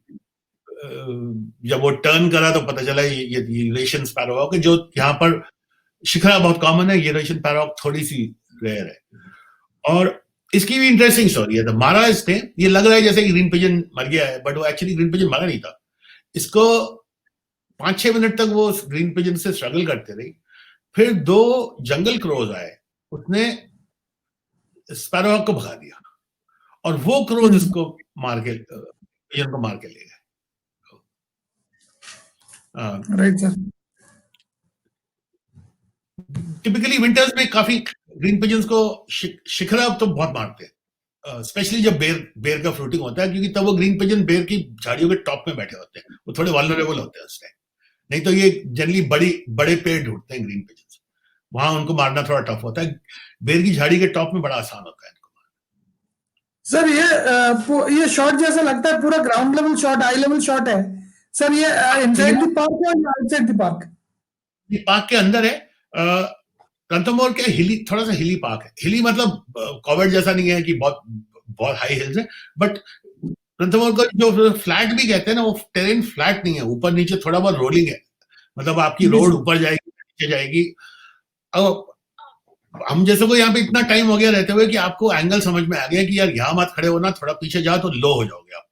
जब वो टर्न करा तो पता चला ये यूरेशियन स्पैरोहॉक, जो यहाँ पर शिखरा बहुत कॉमन है, यूरेशियन स्पैरोहॉक थोड़ी सी रेयर है। और इसकी भी इंटरेस्टिंग स्टोरी है। तो मारा इसने, ये लग रहा है जैसे ग्रीन पिजन मर गया है, बट वो एक्चुअली ग्रीन पिजन मरा नहीं था। इसको 5-6 मिनट तक वो ग्रीन पिजन से स्ट्रगल करते रही, फिर 2 जंगल क्रोज आए, उसने स्पैरोहॉक को भगा दिया, और वो क्रोज इसको पिजन को मार के ले गए। Right sir. टिपिकली विंटर्स में काफी ग्रीन पिजन्स को शिखरा तो बहुत मारते हैं, स्पेशली जब बेर का फ्रूटिंग होता है, क्योंकि तब वो ग्रीन पिजन बेर की झाड़ियों के टॉप में बैठे होते हैं, वो थोड़े वल्नरेबल होते हैं उस टाइम। नहीं तो ये जनरली बड़े पेड़ ढूंढते हैं ग्रीन पिजन्स, वहां उनको मारना थोड़ा टफ होता है, बेर की झाड़ी के टॉप में बड़ा आसान होता है इनको मारना। सर ये शॉट जैसा लगता है पूरा ग्राउंड लेवल शॉट, आई लेवल शॉट है सर, ये इनसाइड द पार्क है या आउटसाइड द पार्क? ये पार्क के अंदर है। रणथंभौर के हिली, थोड़ा सा हिली पार्क है, हिली मतलब कॉवर्ड जैसा नहीं है कि बहुत हाई हिल्स है, बट रणथंभौर का जो फ्लैट भी कहते हैं ना, वो टेरेन फ्लैट नहीं है, ऊपर नीचे थोड़ा बहुत रोलिंग है, मतलब आपकी रोड ऊपर जाएगी नीचे जाएगी। अब हम जैसे को यहाँ पे इतना टाइम हो गया रहते हुए कि आपको एंगल समझ में आ गया कि यार यहाँ मत खड़े होना, थोड़ा पीछे जाओ तो लो हो जाओगे आप।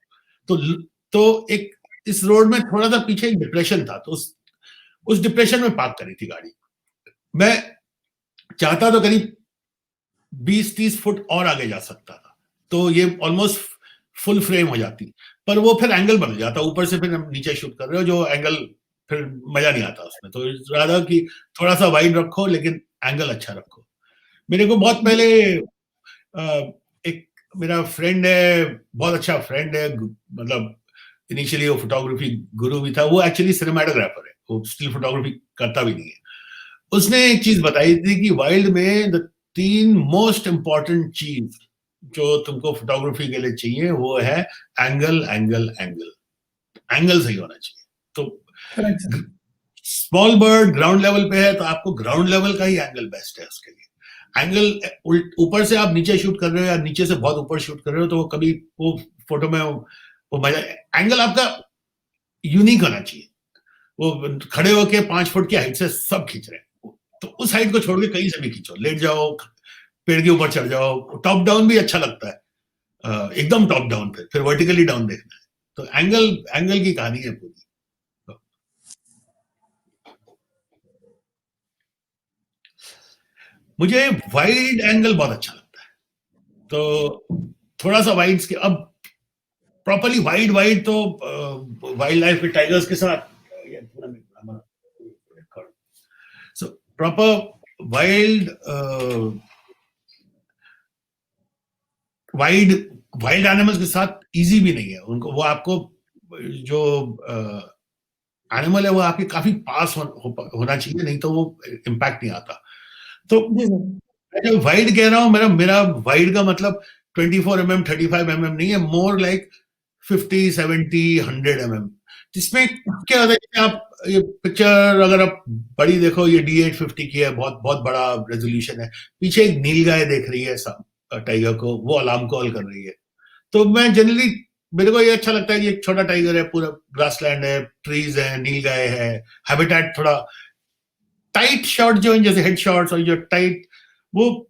तो एक इस रोड में थोड़ा सा पीछे एक डिप्रेशन था, तो उस डिप्रेशन में पार्क करी थी गाड़ी। मैं चाहता तो करीब 20-30 फुट और आगे जा सकता था, तो ये ऑलमोस्ट फुल फ्रेम हो जाती, पर वो फिर एंगल बदल जाता, ऊपर से फिर हम नीचे शूट कर रहे हो, जो एंगल फिर मजा नहीं आता उसमें। तो ज्यादा कि थोड़ा सा वाइड रखो, लेकिन एंगल अच्छा रखो। मेरे को बहुत पहले एक मेरा फ्रेंड है, बहुत अच्छा फ्रेंड है, मतलब इनिशियली वो फोटोग्राफी गुरु भी था, वो एक्चुअली सिनेमेटोग्राफर है, वो स्टिल फोटोग्राफी करता भी नहीं है। उसने एक चीज बताई थी कि वाइल्ड में 3 मोस्ट इंपॉर्टेंट चीज जो तुमको फोटोग्राफी के लिए चाहिए, वो है एंगल एंगल एंगल, एंगल सही होना चाहिए। तो स्मॉल बर्ड ग्राउंड लेवल पे है, तो आपको ग्राउंड लेवल का ही एंगल बेस्ट है उसके लिए। एंगल ऊपर से आप नीचे शूट कर रहे हो या नीचे से बहुत ऊपर शूट कर रहे हो, तो वो कभी वो फोटो में वो मजा, एंगल आपका यूनिक होना चाहिए। वो खड़े होके 5 फुट की हाइट से सब खींच रहे हैं, तो उस हाइट को छोड़ के कहीं से भी खींचो, लेट जाओ, पेड़ के ऊपर चढ़ जाओ, टॉप डाउन भी अच्छा लगता है, एकदम टॉप डाउन पे, फिर वर्टिकली डाउन देखना है। तो एंगल की कहानी है पूरी। मुझे वाइड एंगल बहुत अच्छा लगता है, तो थोड़ा सा वाइड के, अब प्रॉपरली वाइड तो वाइल्ड लाइफ के टाइगर्स के साथ, सो प्रॉपर वाइल्ड एनिमल्स के साथ इजी भी नहीं है उनको, वो आपको जो एनिमल है वो आपके काफी पास होना चाहिए, नहीं तो वो इम्पैक्ट नहीं आता। तो जी सर। मैं जब वाइड कह रहा हूँ, मेरा मेरा वाइड का मतलब 24 mm 35 mm नहीं है, मोर लाइक 50 70 100 mm, जिसमें क्या होता है कि आप ये पिक्चर अगर आप बड़ी देखो, ये D850 की है, बहुत बहुत बड़ा रेजोल्यूशन है, पीछे एक नीलगाय देख रही है टाइगर को, वो अलार्म कॉल कर रही है। तो मैं जनरली, मेरे को ये अच्छा लगता है कि एक छोटा टाइगर है, पूरा ग्रासलैंड है, ट्रीज है, नीलगाय है, हैबिटेट थोड़ा टाइट शॉट जो है, जैसे हेड शॉट्स और जो टाइट, वो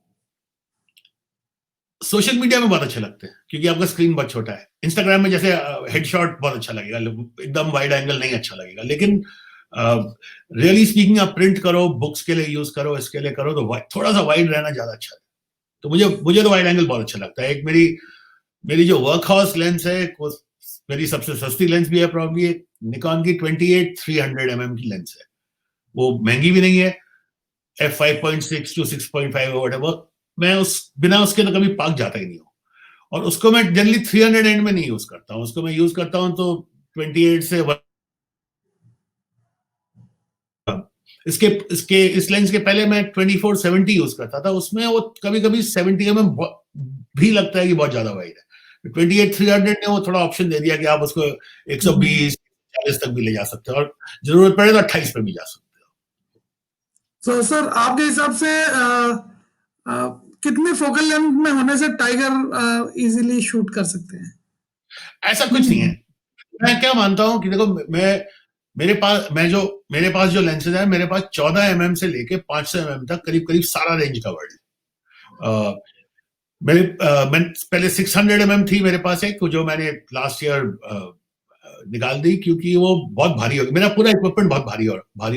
सोशल मीडिया में बहुत अच्छे लगते हैं क्योंकि आपका स्क्रीन बहुत छोटा है। इंस्टाग्राम में जैसे हेडशॉट बहुत अच्छा लगेगा, एकदम वाइड एंगल नहीं अच्छा लगेगा, लेकिन रियली स्पीकिंग आप प्रिंट करो, बुक्स के लिए यूज करो, इसके लिए करो, तो थोड़ा सा वाइड रहना ज्यादा अच्छा है। तो मुझे मुझे तो वाइड एंगल बहुत अच्छा लगता है। एक मेरी मेरी जो वर्क हाउस लेंस है, वो मेरी सबसे सस्ती लेंस भी है, प्रॉब्ली एक निकॉन की 28-300 mm की लेंस है। वो महंगी भी नहीं है, f5.6 to 6.5 वट, मैं उस बिना उसके तो कभी पार्क जाता ही नहीं हूँ। और उसको मैं जनरली 300 एंड में नहीं यूज करता हूँ, उसको मैं यूज करता हूँ तो 28 से इसके इसके इस लेंस के पहले मैं 24-70 यूज करता था, उसमें वो कभी कभी 70 mm भी लगता है कि बहुत ज्यादा वाइड है। 28-300 ने वो थोड़ा ऑप्शन दे दिया कि आप उसको 120-40 तक भी ले जा सकते हो, और जरूरत पड़े तो 28 पे भी जा सकते हो। तो सर आपके हिसाब से कितने फोकल लेंथ में होने से टाइगर इजीली शूट कर सकते हैं? ऐसा कुछ नहीं है। मैं क्या मानता हूँ कि देखो, मेरे पास जो लेंसेज है, मेरे पास 14 mm से लेके 500 mm तक करीब करीब सारा रेंज कवर्ड है। मैं पहले 600 mm थी मेरे पास एक, जो मैंने लास्ट ईयर निकाल दी क्योंकि वो बहुत भारी हो गई, मेरा पूरा इक्विपमेंट बहुत भारी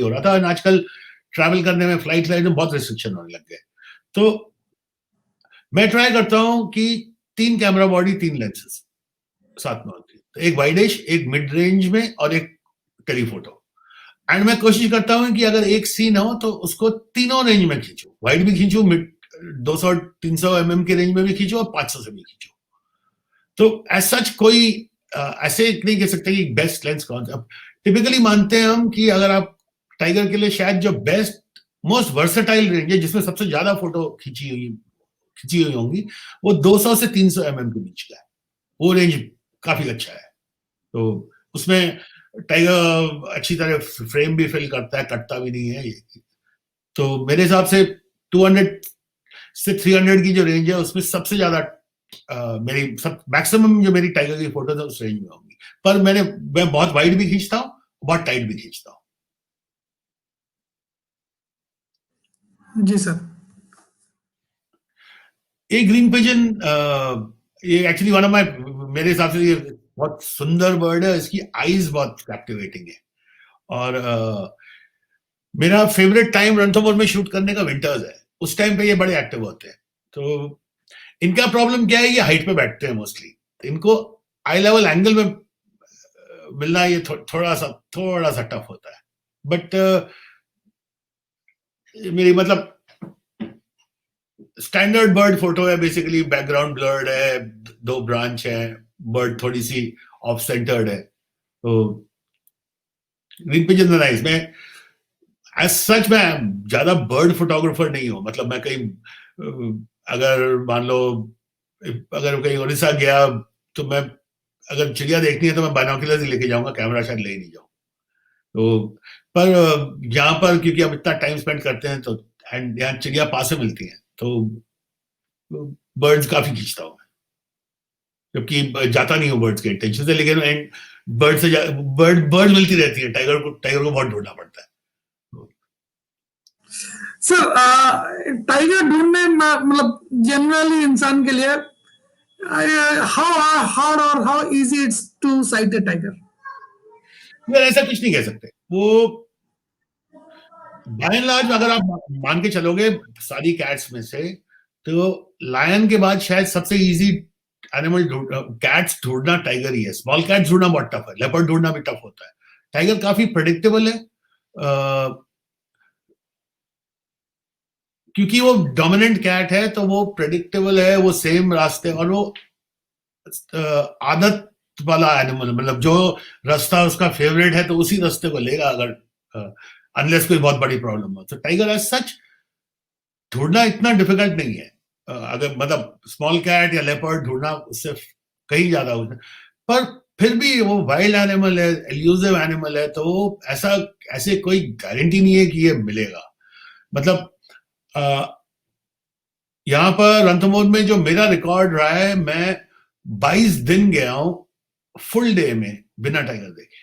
हो रहा था, और आजकल ट्रैवल करने में, फ्लाइट में बहुत रिस्ट्रिक्शन होने लग गए। तो मैं ट्राई करता हूँ कि 3 कैमरा बॉडी 3 लेंसेज साथ में होती है, तो एक वाइडिश, एक मिड रेंज में, और एक टेलीफोटो। एंड मैं कोशिश करता हूँ कि अगर एक सीन हो तो उसको तीनों रेंज में खींचूं, वाइड भी खींचूं, मिड 200-300 mm के रेंज में भी खींचूं, और 500 से भी खींचूं। तो एज सच कोई ऐसे नहीं कह सकते कि बेस्ट लेंस कौन सा। टिपिकली मानते हैं हम कि अगर आप टाइगर के लिए शायद जो बेस्ट मोस्ट वर्सेटाइल रेंज है, जिसमें सबसे ज्यादा फोटो खींची हुई होंगी, वो 200 से 300 mm के बीच का है। वो रेंज काफी अच्छा है। तो उसमें टाइगर अच्छी तरह फ्रेम भी फिल करता है, कटता भी नहीं है। तो मेरे हिसाब से 200 से 300 की जो रेंज है, उसमें सबसे ज्यादा मेरी सब मैक्सिमम जो मेरी टाइगर की फोटोज है उस रेंज में होंगी। पर मैं बहुत वाइड भी खींचता हूँ, बहुत टाइट भी खींचता हूँ। जी सर। ये ग्रीन पिजन, ये एक्चुअली वन ऑफ माय, मेरे हिसाब से ये बहुत सुंदर बर्ड है, इसकी आईज बहुत कैप्टिवेटिंग है। और मेरा फेवरेट टाइम रणथंभौर में शूट करने का विंटर्स है, उस टाइम पे ये बड़े एक्टिव होते हैं। तो इनका प्रॉब्लम क्या है, ये हाइट पे बैठते हैं मोस्टली, तो इनको आई लेवल एंगल में मिलना ये थोड़ा सा टफ होता है। बट मेरी मतलब स्टैंडर्ड बर्ड फोटो है, बेसिकली बैकग्राउंड ब्लर्ड है, 2 ब्रांच है, बर्ड थोड़ी सी ऑफ सेंटर्ड है। तो ग्रीन पिजन नाइस। मैं एज सच मैं ज्यादा बर्ड फोटोग्राफर नहीं हूँ, मतलब मैं कहीं अगर मान लो, अगर कहीं उड़ीसा गया, तो मैं अगर चिड़िया देखनी है तो मैं बाइनोकुलर्स ही लेके जाऊंगा, कैमरा शायद ले नहीं जाऊँ। तो पर यहाँ पर क्योंकि हम इतना टाइम स्पेंड करते हैं, तो एंड यहाँ चिड़िया पास से मिलती हैं, तो बर्ड्स काफी खींचता हूँ, जबकि जाता नहीं हूँ बर्ड्स के इंटेंशन से, लेकिन एंड बर्ड मिलती रहती है, टाइगर को बहुत ढूंढना पड़ता है। सर टाइगर ढूंढने मतलब जनरली इंसान के लिए हाउ हार्ड और how easy it's to sight a tiger? यार ऐसा कुछ नहीं कह सकते, वो बाय एंड लार्ज अगर आप मान के चलोगे सारी कैट्स में से, तो लायन के बाद शायद सबसे इजी एनिमल कैट्स ढूंढना टाइगर ही है। स्मॉल कैट्स ढूंढना बहुत टफ है, लेपर्ड ढूंढना भी टफ होता है। टाइगर काफी प्रेडिक्टेबल है, क्योंकि वो डोमिनेंट कैट है, तो वो प्रेडिक्टेबल है, वो सेम रास्ते, और वो आदत वाला एनिमल, मतलब जो रास्ता उसका फेवरेट है तो उसी रास्ते को लेगा, अगर अनलेस कोई बहुत बड़ी प्रॉब्लम हो। तो टाइगर एज सच ढूंढना इतना डिफिकल्ट नहीं है। अगर मतलब स्मॉल कैट या लेपर्ड ढूंढना उससे कहीं ज्यादा होता है, पर फिर भी वो वाइल्ड एनिमल है, एल्यूसिव एनिमल है, तो ऐसा ऐसे कोई गारंटी नहीं है कि ये मिलेगा। मतलब यहाँ पर रणथंभौर में जो मेरा रिकॉर्ड रहा है, मैं 22 दिन गया हूं फुल डे में बिना टाइगर देखे।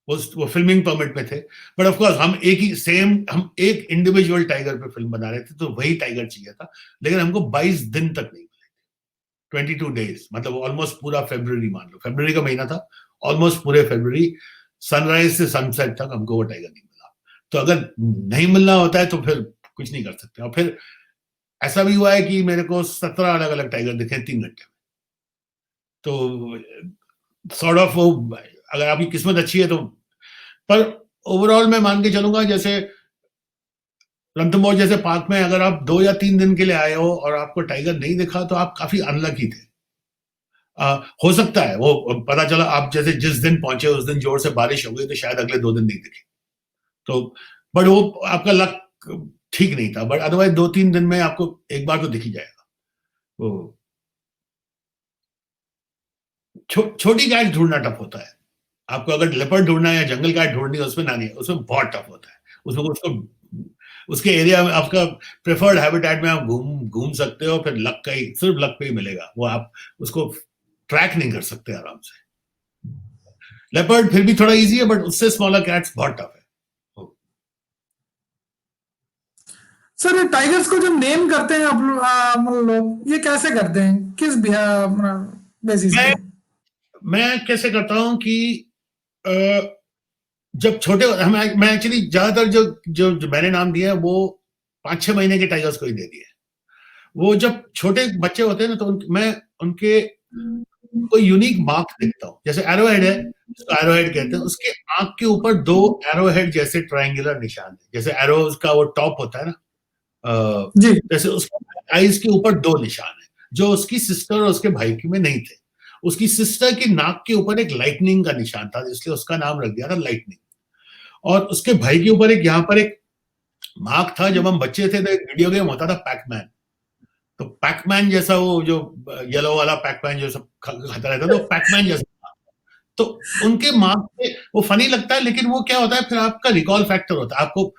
वो फिल्मिंग परमिट में थे, बट ऑफ कोर्स हम एक इंडिविजुअल टाइगर पे फिल्म बना रहे थे, तो वही टाइगर चाहिए था, लेकिन हमको 22 दिन तक नहीं मिले। 22 डेज, मतलब ऑलमोस्ट पूरा फरवरी, मान लो फरवरी का महीना था, ऑलमोस्ट पूरे फरवरी सनराइज से सनसेट तक हमको वो टाइगर नहीं मिला। तो अगर नहीं मिलना होता है तो फिर कुछ नहीं कर सकते। और फिर ऐसा भी हुआ है कि मेरे को 17 अलग अलग टाइगर दिखे 3 घंटे में। तो सॉर्ट ऑफ वो, अगर आपकी किस्मत अच्छी है तो, पर ओवरऑल मैं मान के चलूंगा, जैसे रणथंभौर जैसे पार्क में अगर आप 2 या 3 दिन के लिए आए हो और आपको टाइगर नहीं दिखा तो आप काफी अनलकी थे। हो सकता है वो पता चला आप जैसे जिस दिन पहुंचे उस दिन जोर से बारिश हो गई, तो शायद अगले 2 दिन नहीं दिखे। तो बट वो आपका लक ठीक नहीं था, बट अदरवाइज 2-3 दिन में आपको एक बार तो दिख ही जाएगा। वो छोटी कैट ढूंढना टफ होता है। आपको अगर लेपर्ड ढूंढना है या जंगल कैट ढूंढनी है, उसमें ना नहीं है, उसमें बहुत टफ होता है। उसमें उसको उसके एरिया में, आपका प्रेफर्ड हैबिटेट में आप घूम घूम सकते हो, फिर लक का ही, सिर्फ लक पे ही मिलेगा वो, आप उसको ट्रैक नहीं कर सकते आराम से। लेपर्ड फिर भी थोड़ा इजी है, बट उससे स्मॉलर कैट्स बहुत टफ है। सर, टाइगर्स को जब नेम करते हैं आप लोग, ये कैसे करते हैं, किस बेसिस पे? मैं कैसे करता हूं कि जब छोटे मैं एक्चुअली ज्यादातर जो मैंने नाम दिया है वो 5-6 महीने के टाइगर्स को ही दे दिए। वो जब छोटे बच्चे होते हैं ना, तो मैं उनके कोई यूनिक मार्क देखता हूँ। जैसे एरोहेड है, उसको एरोहेड कहते हैं, उसके आंख के ऊपर 2 एरोहेड जैसे ट्रायंगुलर निशान है, जैसे एरोज का वो टॉप होता है ना, जी। जैसे उसके आईज के ऊपर 2 निशान है, जो उसकी सिस्टर और उसके भाई की में नहीं थे। उसकी सिस्टर की नाक के ऊपर एक लाइटनिंग का निशान था, इसलिए उसका नाम रख दिया था लाइटनिंग। और उसके भाई के ऊपर एक यहाँ पर एक मार्क था। जब हम बच्चे थे तो एक वीडियो गेम होता था पैकमैन, तो पैकमैन जैसा वो जो येलो वाला पैकमैन जो सब खाता रहता था, तो पैकमैन जैसा। तो उनके मार्क पे वो फनी लगता है, लेकिन वो क्या होता है, फिर आपका रिकॉल फैक्टर होता है। आपको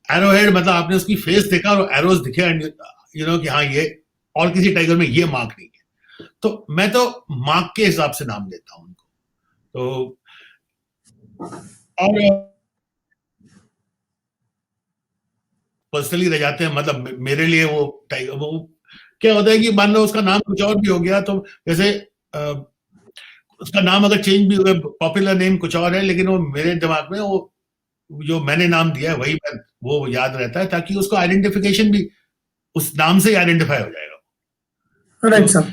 एरोहेड, मतलब आपने उसकी फेस देखा और एरोज दिखे, यू नो कि हाँ ये, और किसी टाइगर में ये मार्क नहीं है। तो मैं तो मार्क के हिसाब से नाम देता हूँ उनको। तो और पर्सनली रह जाते हैं, मतलब मेरे लिए वो टाइगर, वो क्या होता है कि मान लो उसका नाम कुछ और भी हो गया, तो जैसे उसका नाम अगर चेंज भी हो गया, पॉपुलर नेम कुछ और है, लेकिन वो मेरे दिमाग में वो जो मैंने नाम दिया है वही वो याद रहता है, ताकि उसको आइडेंटिफिकेशन भी उस नाम से आइडेंटिफाई हो जाएगा। राइट तो सर।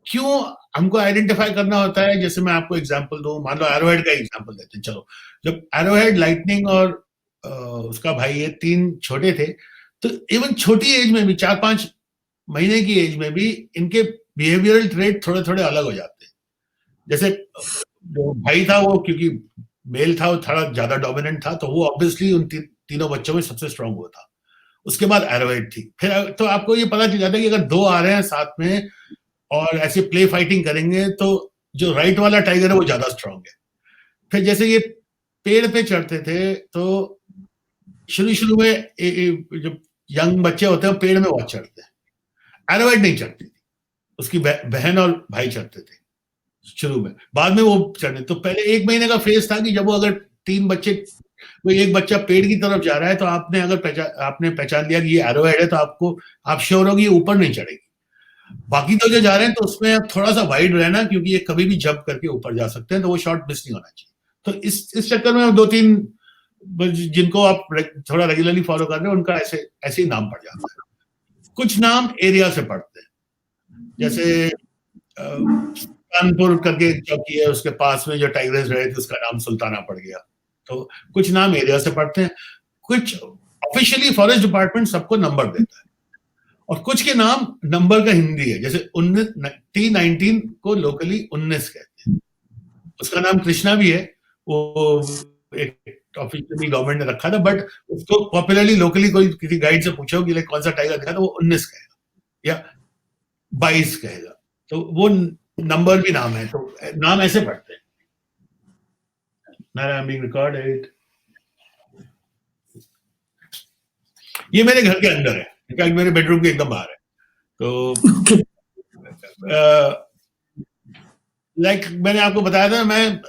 क्यों हमको आइडेंटिफाई करना होता है, जैसे मैं आपको एग्जांपल दूं, मान लो एरोहेड का एग्जांपल देते हैं। चलो, जब एरोहेड, लाइटनिंग और उसका भाई, ये 3 छोटे थे, तो इवन छोटी एज में भी, 4-5 महीने की एज में भी इनके बिहेवियरल ट्रेट थोड़े थोड़े अलग हो जाते हैं। जैसे जो भाई था वो, क्योंकि मेल था, वो थोड़ा ज्यादा डोमिनेंट था, तो वो ऑब्वियसली उन तीनों बच्चों में सबसे स्ट्रांग हुआ था। उसके बाद एरोहेड थी। फिर तो आपको ये पता चल जाता है कि अगर 2 आ रहे हैं साथ में और ऐसे प्ले फाइटिंग करेंगे, तो जो राइट वाला टाइगर है वो ज्यादा स्ट्रांग है। फिर जैसे ये पेड़ पे चढ़ते थे, तो शुरू में जब यंग बच्चे होते हैं पेड़ में बहुत चढ़ते हैं, एरोहेड नहीं चढ़ती थी, उसकी बहन और भाई चढ़ते थे शुरू में, बाद में वो चढ़ने। तो पहले 1 महीने का फेज था कि जब वो अगर 3 बच्चे, कोई एक बच्चा पेड़ की तरफ जा रहा है, तो आपने पहचान लिया कि ये एरोहेड है, तो आप श्योर हो कि ये ऊपर नहीं चढ़ेगी। बाकी तो जो जा रहे हैं, तो उसमें आप थोड़ा सा वाइड रहना, क्योंकि ये कभी भी जंप करके ऊपर जा सकते हैं, तो वो शॉट मिस नहीं होना चाहिए। तो इस चक्कर में 2-3 जिनको आप थोड़ा रेगुलरली फॉलो कर रहे हैं, उनका ऐसे ही नाम पड़ जाता है। कुछ नाम एरिया से पड़ते हैं, जैसे कानपुर करके चौकी है, उसके पास में जो टाइगर्स रहे थे उसका नाम सुल्ताना पड़ गया। तो कुछ नाम एरिया से पड़ते हैं। कुछ ऑफिशियली फॉरेस्ट डिपार्टमेंट सबको नंबर देता है, और कुछ के नाम नंबर का हिंदी है, जैसे T19 को लोकली 19 कहते हैं, उसका नाम कृष्णा भी है, वो एक ऑफिशियली गवर्नमेंट ने रखा था, बट उसको पॉपुलरली लोकली कोई किसी गाइड से पूछो कि लाइक कौन सा टाइगर दिखा, तो वो 19 कहेगा या 22 कहेगा, तो वो नंबर भी नाम है, तो नाम ऐसे पढ़ते हैं। I am being recorded. ये मेरे घर के अंदर है, इनफैक्ट मेरे बेडरूम के एकदम बाहर है। तो लाइक मैंने आपको बताया था, मैं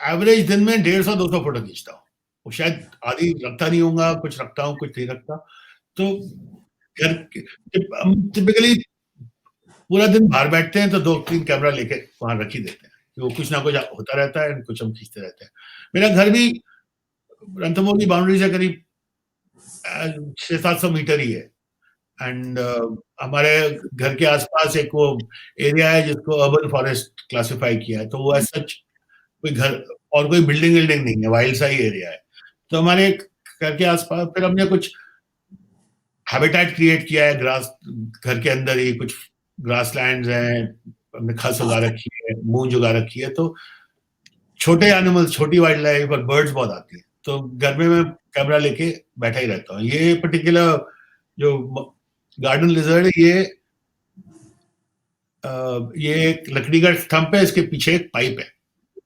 एवरेज दिन में 150-200 फोटो खींचता हूँ। वो शायद आधी रखता नहीं होगा, कुछ रखता हूँ, कुछ नहीं रखता। तो घर टिपिकली पूरा दिन बाहर बैठते हैं तो 2-3 कैमरा लेके वहां रख ही देते हैं, वो कुछ ना कुछ होता रहता है, कुछ हम खींचते रहते हैं। मेरा घर भी रणथंभौर की बाउंड्री से करीब 600-700 मीटर ही है, एंड हमारे घर के आसपास एक वो एरिया है जिसको अर्बन फॉरेस्ट क्लासिफाई किया है, तो वो ऐसा कोई घर और कोई बिल्डिंग विल्डिंग नहीं है, वाइल्ड सा ही एरिया है। तो हमारे घर के आसपास फिर हमने कुछ हैबिटेट क्रिएट किया है, ग्रास घर के अंदर ही कुछ ग्रास लैंड हैं, हमने खस उगा रखी है, मूंज उगा रखी है, तो छोटे एनिमल्स, छोटी वाइल्ड लाइफ और बर्ड्स बहुत आती है, तो घर में मैं कैमरा लेके बैठा ही रहता हूँ। ये पर्टिकुलर जो गार्डन लिजर्ड है, ये एक लकड़ी का स्तंभ है, इसके पीछे एक पाइप है,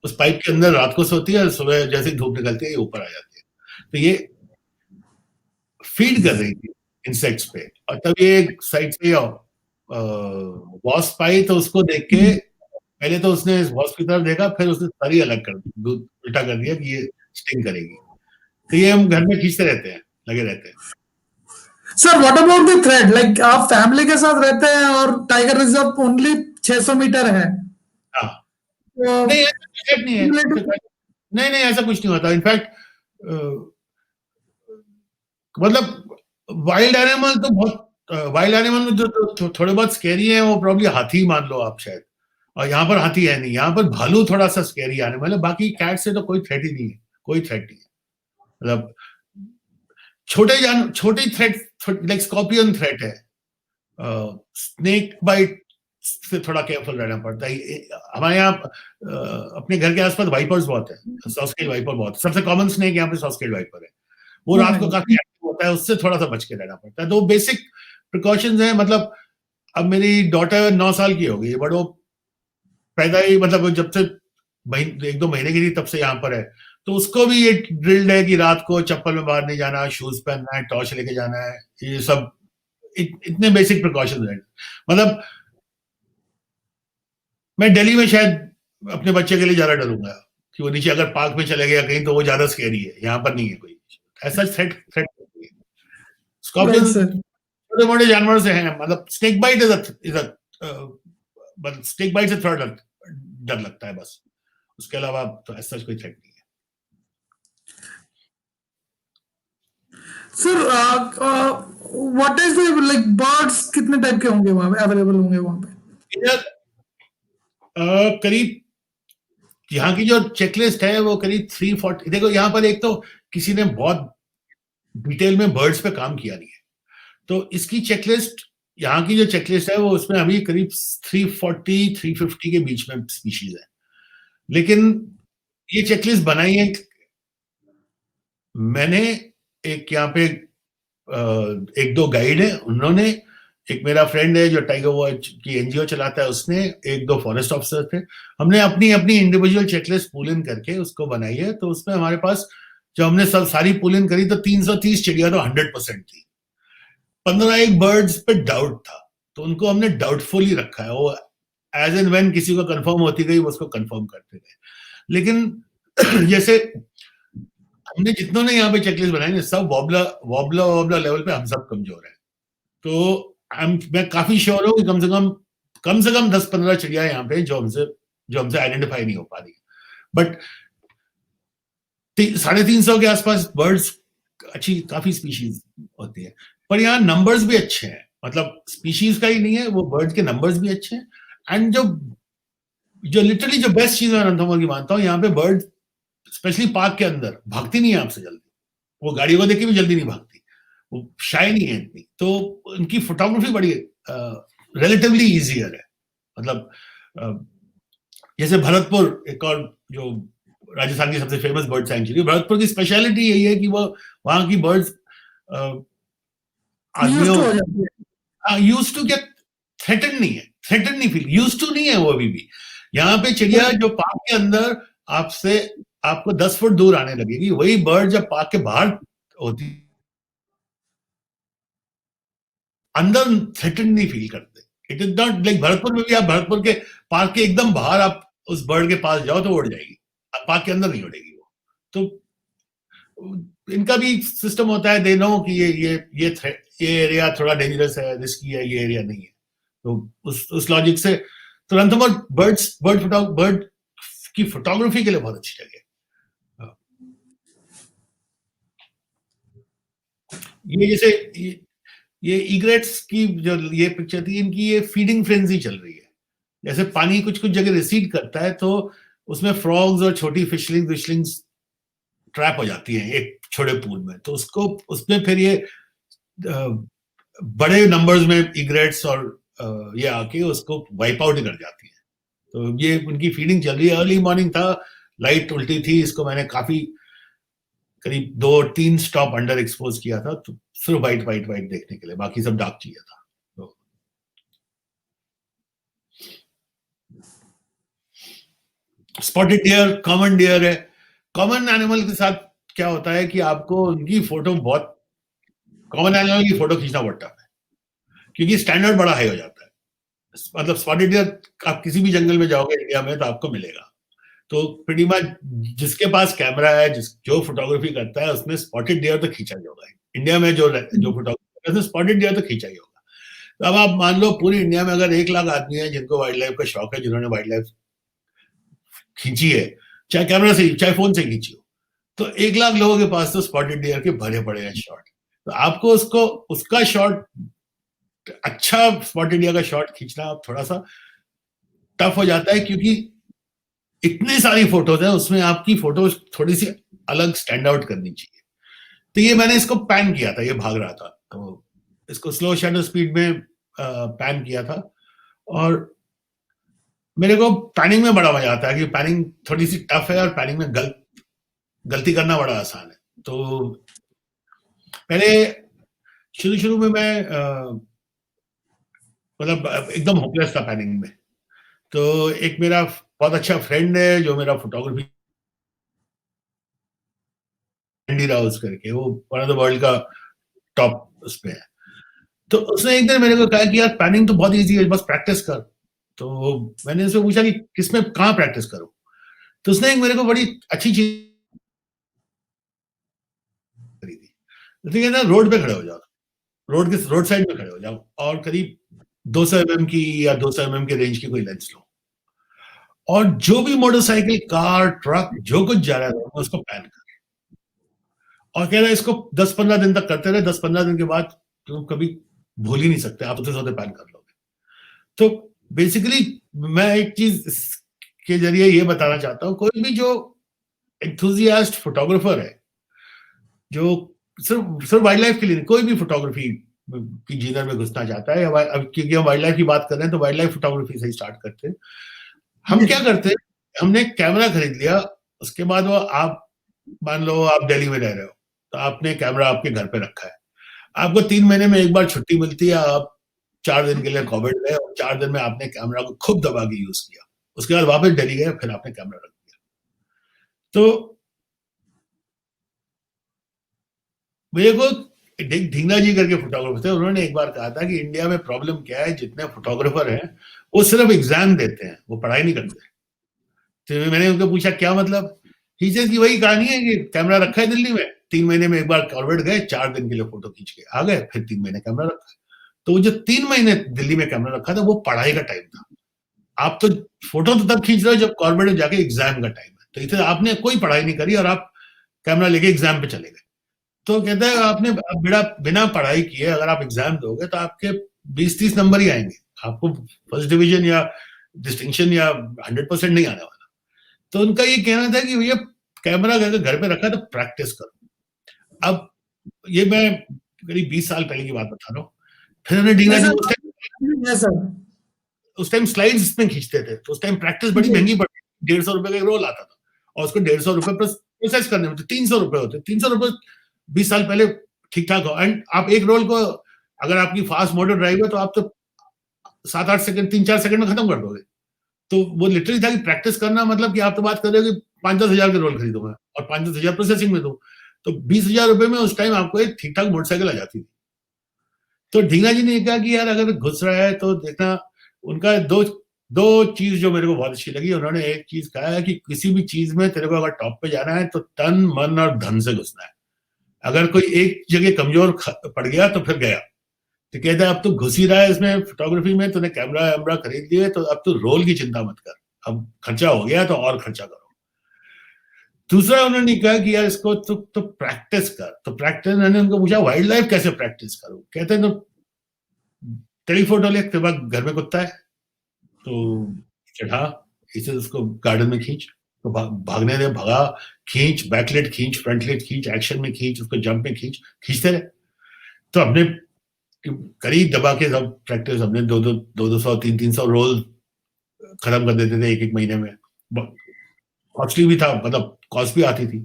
उस पाइप के अंदर रात को सोती है और सुबह जैसे ही धूप निकलती है ये ऊपर आ जाती है। तो ये फीड कर रही थी इंसेक्ट्स पे, और तब ये एक साइड से वॉस्प आई, तो उसको देख के पहले तो उसने इस वॉस्प की तरफ देखा, फिर उसने सारी अलग कर दी, उल्टा कर दिया कि ये स्टिंग करेगी। तो ये हम घर में खींचते रहते हैं, लगे रहते हैं। Sir what about the thread, like आप फैमिली के साथ रहते हैं और टाइगर रिजर्व ओनली 600 मीटर है, हाँ, तो नहीं ऐसा कुछ नहीं है, नहीं नहीं ऐसा कुछ नहीं होता। इनफैक्ट मतलब वाइल्ड एनिमल तो बहुत, वाइल्ड एनिमल में जो थोड़े बहुत स्कैरी है वो प्रॉब्ली हाथी मान लो आप शायद, और यहाँ पर हाथी है नहीं, यहाँ पर भालू थोड़ा सा स्कैरी एनिमल है, बाकी कैट से तो कोई थ्रेट ही नहीं है, कोई थ्रेट नहीं है। मतलब छोटे थ्रेट लाइक स्कॉर्पियन थ्रेट है, स्नेक बाइट से थोड़ा केयरफुल रहना पड़ता है। हमारे यहाँ अपने घर के आसपास वाइपर्स बहुत है, सॉस्केज वाइपर बहुत है, सबसे कॉमन स्नेक यहाँ पे सॉस्केज वाइपर है, वो रात को काफी एक्टिव होता है, उससे थोड़ा सा बच के रहना पड़ता है। तो बेसिक प्रिकॉशंस हैं। मतलब अब मेरी डॉटर 9 साल की हो गई, बट वो पैदा ही मतलब जब से 1-2 महीने की थी तब से यहाँ पर है, तो उसको भी ये ड्रिल्ड है कि रात को चप्पल में बाहर नहीं जाना, शूज पहनना है, टॉर्च लेके जाना है, ये सब इतने बेसिक प्रिकॉशंस हैं। मतलब मैं दिल्ली में शायद अपने बच्चे के लिए ज्यादा डरूंगा कि वो नीचे अगर पार्क में चले गया कहीं तो वो ज्यादा स्कैरी है, यहाँ पर नहीं है कोई ऐसा थ्रेट। स्कॉर्पियन छोटे मोटे जानवरों से हैं, मतलब snake bite is a snake bite से थोड़ा डर लगता है बस, उसके अलावा तो ऐसा कोई थ्रेट नहीं है। Sir what is the like birds कितने टाइप के होंगे वहां पे, अवेलेबल होंगे वहां पे? इधर करीब यहाँ की जो चेकलिस्ट है वो करीब 340। देखो यहाँ पर एक तो किसी ने बहुत डिटेल में बर्ड्स पे काम किया नहीं है, तो इसकी चेकलिस्ट, यहाँ की जो चेकलिस्ट है वो उसमें अभी करीब 340-350 के बीच में स्पीशीज है। लेकिन ये चेकलिस्ट बनाई है मैंने, एक यहाँ पे 1-2 गाइड है उन्होंने, एक मेरा फ्रेंड है जो टाइगर वॉच की एनजीओ चलाता है उसने, 1-2 फॉरेस्ट ऑफिसर थे, हमने अपनी अपनी इंडिविजुअल चेकलिस्ट पुल इन करके उसको बनाई है। तो उसमें हमारे पास जब हमने सब सारी पुल इन करी तो 330 चिड़िया तो 100% थी। 15 बर्ड्स पे डाउट था, तो उनको हमने डाउटफुल ही रखा है, वो एज एंड व्हेन किसी को कंफर्म होती गई उसको कंफर्म करते गए। लेकिन जैसे हमने जितनों ने यहाँ पे चेकलिस्ट बनाई सब वॉबला लेवल पे हम सब कमजोर है, तो मैं काफी श्योर हूँ कि कम से कम 10-15 चिड़िया यहाँ पे जो हमसे आइडेंटिफाई नहीं हो पा रही, बट 350 के आसपास बर्ड्स अच्छी काफी स्पीशीज होती है। पर यहाँ नंबर्स भी अच्छे हैं, मतलब स्पीशीज का ही नहीं है, वो बर्ड्स के नंबर्स भी अच्छे हैं। एंड जो लिटरली जो बेस्ट चीज मैं रणथंभौर की मानता हूँ, यहाँ पे बर्ड स्पेशली पार्क के अंदर भागती नहीं है आपसे जल्दी, वो गाड़ी को देख के भी जल्दी नहीं भागती, वो शाय नहीं है इतनी, तो उनकी फोटोग्राफी बड़ी रिलेटिवली इजियर है। मतलब जैसे भरतपुर, एक और जो राजस्थान की सबसे फेमस बर्ड सैंक्चुरी, भरतपुर की स्पेशलिटी यही है कि वो वहां की बर्ड्स यूज आदमियों टू हो जाती है। यूज टू गेट थ्रेटन नहीं है, थ्रेटन नहीं फील, यूज टू नहीं है वो अभी भी। यहाँ पे चिड़िया जो पार्क के अंदर आपसे आपको 10 फुट दूर आने लगेगी, वही बर्ड जब पार्क के बाहर होती अंदर थ्रेटन नहीं फील करते। It is not like Bharatpur में भी, आप भरतपुर के पार्क के एकदम बाहर आप उस बर्ड के पास जाओ तो उड़ जाएगी, पार्क के अंदर नहीं उड़ेगी वो। तो इनका भी सिस्टम होता है, दे नो कि ये एरिया थोड़ा डेंजरस है, रिस्की है, ये एरिया नहीं है। तो उस लॉजिक से तो रणथंभौर बर्ड की फोटोग्राफी के लिए बहुत अच्छी जगह है। ये जैसे ये इग्रेट्स की जो ये पिक्चर थी, इनकी ये फीडिंग फ्रेंजी चल रही है। जैसे पानी कुछ कुछ जगह रिसीड करता है तो उसमें फ्रॉग्स और छोटी फिशलिंग्स ट्रैप हो जाती हैं एक छोटे पूल में, तो उसको उसमें फिर ये बड़े नंबर्स में इग्रेट्स और ये आके उसको वाइप आउट कर जाती है। तो ये उनकी फीडिंग चल रही है। अर्ली मॉर्निंग था, लाइट उल्टी थी, इसको मैंने काफी करीब 2-3 स्टॉप अंडर एक्सपोज किया था, तो सिर्फ वाइट वाइट वाइट देखने के लिए, बाकी सब डार्क चाहिए था। तो स्पॉटेड डियर कॉमन डियर है। कॉमन एनिमल के साथ क्या होता है कि आपको उनकी फोटो बहुत, कॉमन एनिमल की फोटो खींचना बहुत टफ है, क्योंकि स्टैंडर्ड बड़ा हाई हो जाता है। मतलब स्पॉटेड डियर आप किसी भी जंगल में जाओगे इंडिया में तो आपको मिलेगा। तो प्रीटी मच जिसके पास कैमरा है, जो फोटोग्राफी करता है, उसने स्पॉटेड डियर तो खींचा ही होगा। इंडिया में जो फोटोग्राफी करता है स्पॉटेड डियर तो खींचा ही होगा। तो अब आप मान लो पूरी इंडिया में अगर 1 लाख आदमी है जिनको वाइल्ड लाइफ का शौक है, जिन्होंने वाइल्ड लाइफ खींची है, चाहे कैमरा से चाहे फोन से खींची हो, तो 1 लाख लोगों के पास तो स्पॉटेड डियर के भरे पड़े हैं शॉट। तो आपको उसको उसका शॉट, अच्छा स्पॉटेड डियर का शॉट खींचना थोड़ा सा टफ हो जाता है, क्योंकि इतनी सारी फोटोज है, उसमें आपकी फोटो थोड़ी सी अलग स्टैंड आउट करनी चाहिए। तो ये मैंने इसको पैन किया था, ये भाग रहा था तो इसको स्लो शटर स्पीड में पैन किया था। और मेरे को पैनिंग में बड़ा मजा आता है, कि पैनिंग थोड़ी सी टफ है और पैनिंग में गलती करना बड़ा आसान है। तो पहले शुरू में मैं मतलब एकदम होपलेस था पैनिंग में। तो एक मेरा बहुत अच्छा फ्रेंड है जो मेरा फोटोग्राफी, एंडी राउस करके, वो वन ऑफ द वर्ल्ड का टॉप उस पे है। तो उसने एक दिन मेरे को कहा कि यार पैनिंग तो बहुत इजी है, बस प्रैक्टिस कर। तो मैंने उससे पूछा कि किसमें कहाँ प्रैक्टिस करूं। तो उसने एक मेरे को बड़ी अच्छी चीज करी थी। तो कहना रोड पे खड़े हो जाओ, रोड साइड में खड़े हो जाओ, और करीब 200 mm की या 200 mm के रेंज की कोई लेंस लो, और जो भी मोटरसाइकिल, कार, ट्रक, जो कुछ जा रहा है उसको पैन कर। और कह रहा है इसको 10-15 दिन तक करते रहे, 10-15 दिन के बाद तुम कभी भूल ही नहीं सकते, आप उसे पैन कर लोगे। तो बेसिकली मैं एक चीज के जरिए ये बताना चाहता हूँ, कोई भी जो एंथुजियास्ट फोटोग्राफर है, जो सिर्फ सिर्फ वाइल्ड लाइफ के लिए, कोई भी फोटोग्राफी की जीनर में घुसना चाहता है, अब क्योंकि हम वाइल्ड लाइफ की बात कर रहे हैं तो वाइल्ड लाइफ फोटोग्राफी से ही स्टार्ट करते हैं। हम क्या करते हैं, हमने कैमरा खरीद लिया, उसके बाद वो आप मान लो आप दिल्ली में रह रहे हो, तो आपने कैमरा आपके घर पे रखा है, आपको 3 महीने में एक बार छुट्टी मिलती है, आप 4 दिन के लिए कोविड गए और 4 दिन में आपने कैमरा को खूब दबा के यूज किया, उसके बाद वापस दिल्ली गए, फिर आपने कैमरा रख दिया। तो मेरे को ढींगरा जी करके फोटोग्राफर थे, उन्होंने एक बार कहा था कि इंडिया में प्रॉब्लम क्या है, जितने फोटोग्राफर हैं वो सिर्फ एग्जाम देते हैं, वो पढ़ाई नहीं करते। तो मैंने उनको पूछा क्या मतलब, टीचर्स की वही कहानी है कि कैमरा रखा है दिल्ली में, 3 महीने में एक बार कॉर्बेट गए, 4 दिन के लिए फोटो खींच के आ गए, फिर 3 महीने कैमरा रखा। तो वो जो 3 महीने दिल्ली में कैमरा रखा था वो पढ़ाई का टाइम था। आप तो फोटो तो तब खींच रहे हो जब कॉर्बेट में जाके एग्जाम का टाइम है, तो इसे आपने कोई पढ़ाई नहीं करी और आप कैमरा लेके एग्जाम पे चले गए। तो कहते हैं आपने बिना पढ़ाई किए अगर आप एग्जाम दोगे तो आपके 20-30 नंबर ही आएंगे, आपको फर्स्ट डिवीजन या डिस्टिंक्शन या 100% नहीं आने वाला। तो उनका ये कहना था कि भैया कैमरा घर पे रखा तो प्रैक्टिस करो। अब ये मैं करीब 20 साल पहले की बात बता रहा हूँ। फिर हमने ढींगरा जी सर उस टाइम स्लाइड्स में खींचते थे, तो उस टाइम प्रैक्टिस बड़ी महंगी पड़ती, 150 रुपए का एक रोल आता था, और उसको 150 रुपए प्रोसेस करने में 300 रुपए होते, 300 रुपए 20 साल पहले ठीक ठाक हो। एंड आप एक रोल को, अगर आपकी फास्ट मोटर ड्राइव है तो आप तो 7-8 सेकंड, 3-4 सेकंड में खत्म कर दोगे। तो वो लिटरली था कि प्रैक्टिस करना, मतलब कि आप तो बात कर रहे हो कि 5-10 हजार के रोल खरीदूंगा और 5-10 हजार प्रोसेसिंग में दूं, तो 20,000 रुपए में उस टाइम आपको एक ठीक ठाक मोटरसाइकिल आ जाती थी। तो ढींगा जी ने कहा कि यार अगर घुस रहा है तो देखना, उनका दो दो चीज जो मेरे को बहुत अच्छी लगी। उन्होंने एक चीज कहा है कि किसी भी चीज में तेरे को अगर टॉप पे जाना है तो तन मन और धन से घुसना है। अगर कोई एक जगह कमजोर पड़ गया तो फिर गया। तो कहता है अब तो घुस ही रहा है इसमें, फोटोग्राफी में, तूने कैमरा वैमरा खरीद लिए, तो अब तो रोल की चिंता मत कर, अब खर्चा हो गया तो और खर्चा करो। दूसरा उन्होंने कहा कि यार इसको तो प्रैक्टिस कर। तो प्रैक्टिस, मैंने उनको पूछा वाइल्ड लाइफ कैसे प्रैक्टिस करूं? कहते हैं तो तेरी फोटो ले, तेरे पास घर में कुत्ता है तो चढ़ा, इसे उसको गार्डन में खींच, तो भागने दे, भगा, खींच, बैकलेट खींच, फ्रंटलेट खींच, एक्शन में खींच, उसको जंप में खींच, खींचते रहे। तो हमने करीब दबा के सब प्रैक्टिस, हमने 200, 300 रोल खत्म कर देते थे एक एक महीने में। कॉस्टली भी था, मतलब कॉस्ट भी आती थी।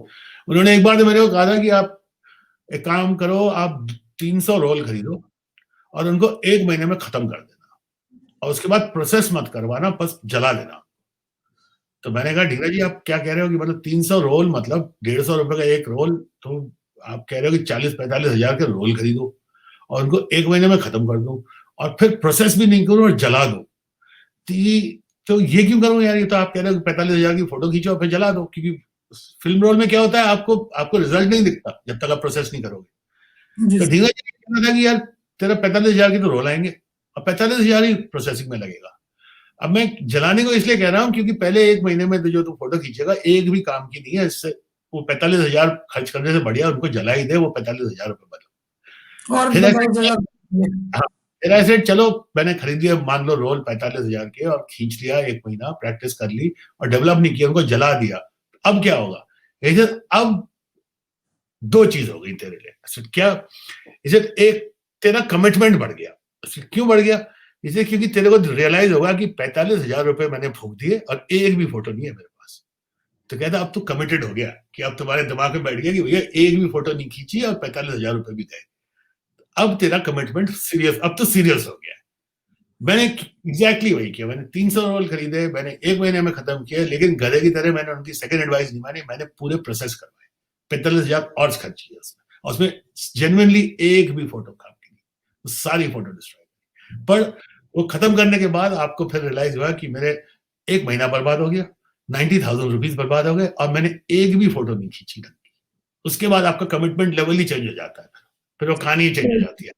उन्होंने एक बार तो मेरे को कहा था कि आप एक काम करो, आप 300 रोल खरीदो और उनको एक महीने में खत्म कर देना, और उसके बाद प्रोसेस मत करवाना, बस जला देना। तो मैंने कहा ढींगरा जी आप क्या कह रहे हो कि मतलब 300 रोल मतलब 150 रुपए का एक रोल, तो आप कह रहे हो कि 40-45 हजार के रोल खरीदो और उनको एक महीने में खत्म कर दो और फिर प्रोसेस भी नहीं करो और जला दो। तो ये क्यों करूं यार? ये तो आप कह रहे हो 45 हजार की फोटो खींचो और फिर जला दो, क्योंकि फिल्म रोल में क्या होता है, आपको रिजल्ट नहीं दिखता जब तक आप प्रोसेस नहीं करोगे। तो ढींगा जी कहना था कि यार तेरा 45 हजार की तो रोल आएंगे और 45 हजार ही प्रोसेसिंग में लगेगा। अब मैं जलाने को इसलिए कह रहा हूँ क्योंकि पहले एक महीने में तो जो तू फोटो खींचेगा एक भी काम की नहीं है, इससे वो 45 हजार खर्च करने से बढ़िया उनको जला ही दे, वो 45 हजार रुपए बनो। और फिर बताओ ऐसे चलो मैंने खरीद लिया, मान लो रोल 45 हजार के, और खींच लिया, एक महीना प्रैक्टिस कर ली और डेवलप नहीं किया, उनको जला दिया। अब क्या होगा? अब दो चीज हो गई तेरे लिए। क्या? इसे एक तेरा कमिटमेंट बढ़ गया। क्यों बढ़ गया? इसे क्योंकि तेरे को रियलाइज होगा कि 45 हजार रुपए मैंने फूक दिए और एक भी फोटो नहीं है मेरे पास। तो कहता अब तू कमिटेड हो गया, कि अब तुम्हारे दिमाग में बैठ गया कि भैया एक भी फोटो नहीं खींची और 45 हजार रुपए भी गए। अब तेरा कमिटमेंट सीरियस, अब तो सीरियस हो गया। मैंने एग्जैक्टली वही किया, मैंने 300 रोल खरीदे, मैंने एक महीने में खत्म किया, लेकिन गधे की तरह मैंने उनकी सेकंड एडवाइस नहीं मानी, मैंने पूरे प्रोसेस करवाए, 45 हजार और खर्च किया उसमें, और उसमें जेन्युइनली एक भी फोटो काम की नहीं, सारी फोटो डिस्ट्रॉय। पर वो खत्म करने के बाद आपको फिर रियलाइज हुआ कि मेरे एक महीना बर्बाद हो गया, 90,000 रुपीज बर्बाद हो गए और मैंने एक भी फोटो नहीं खींची ढंग की। उसके बाद आपका कमिटमेंट लेवल ही चेंज हो जाता है, फिर वो कहानी ही चेंज हो जाती है।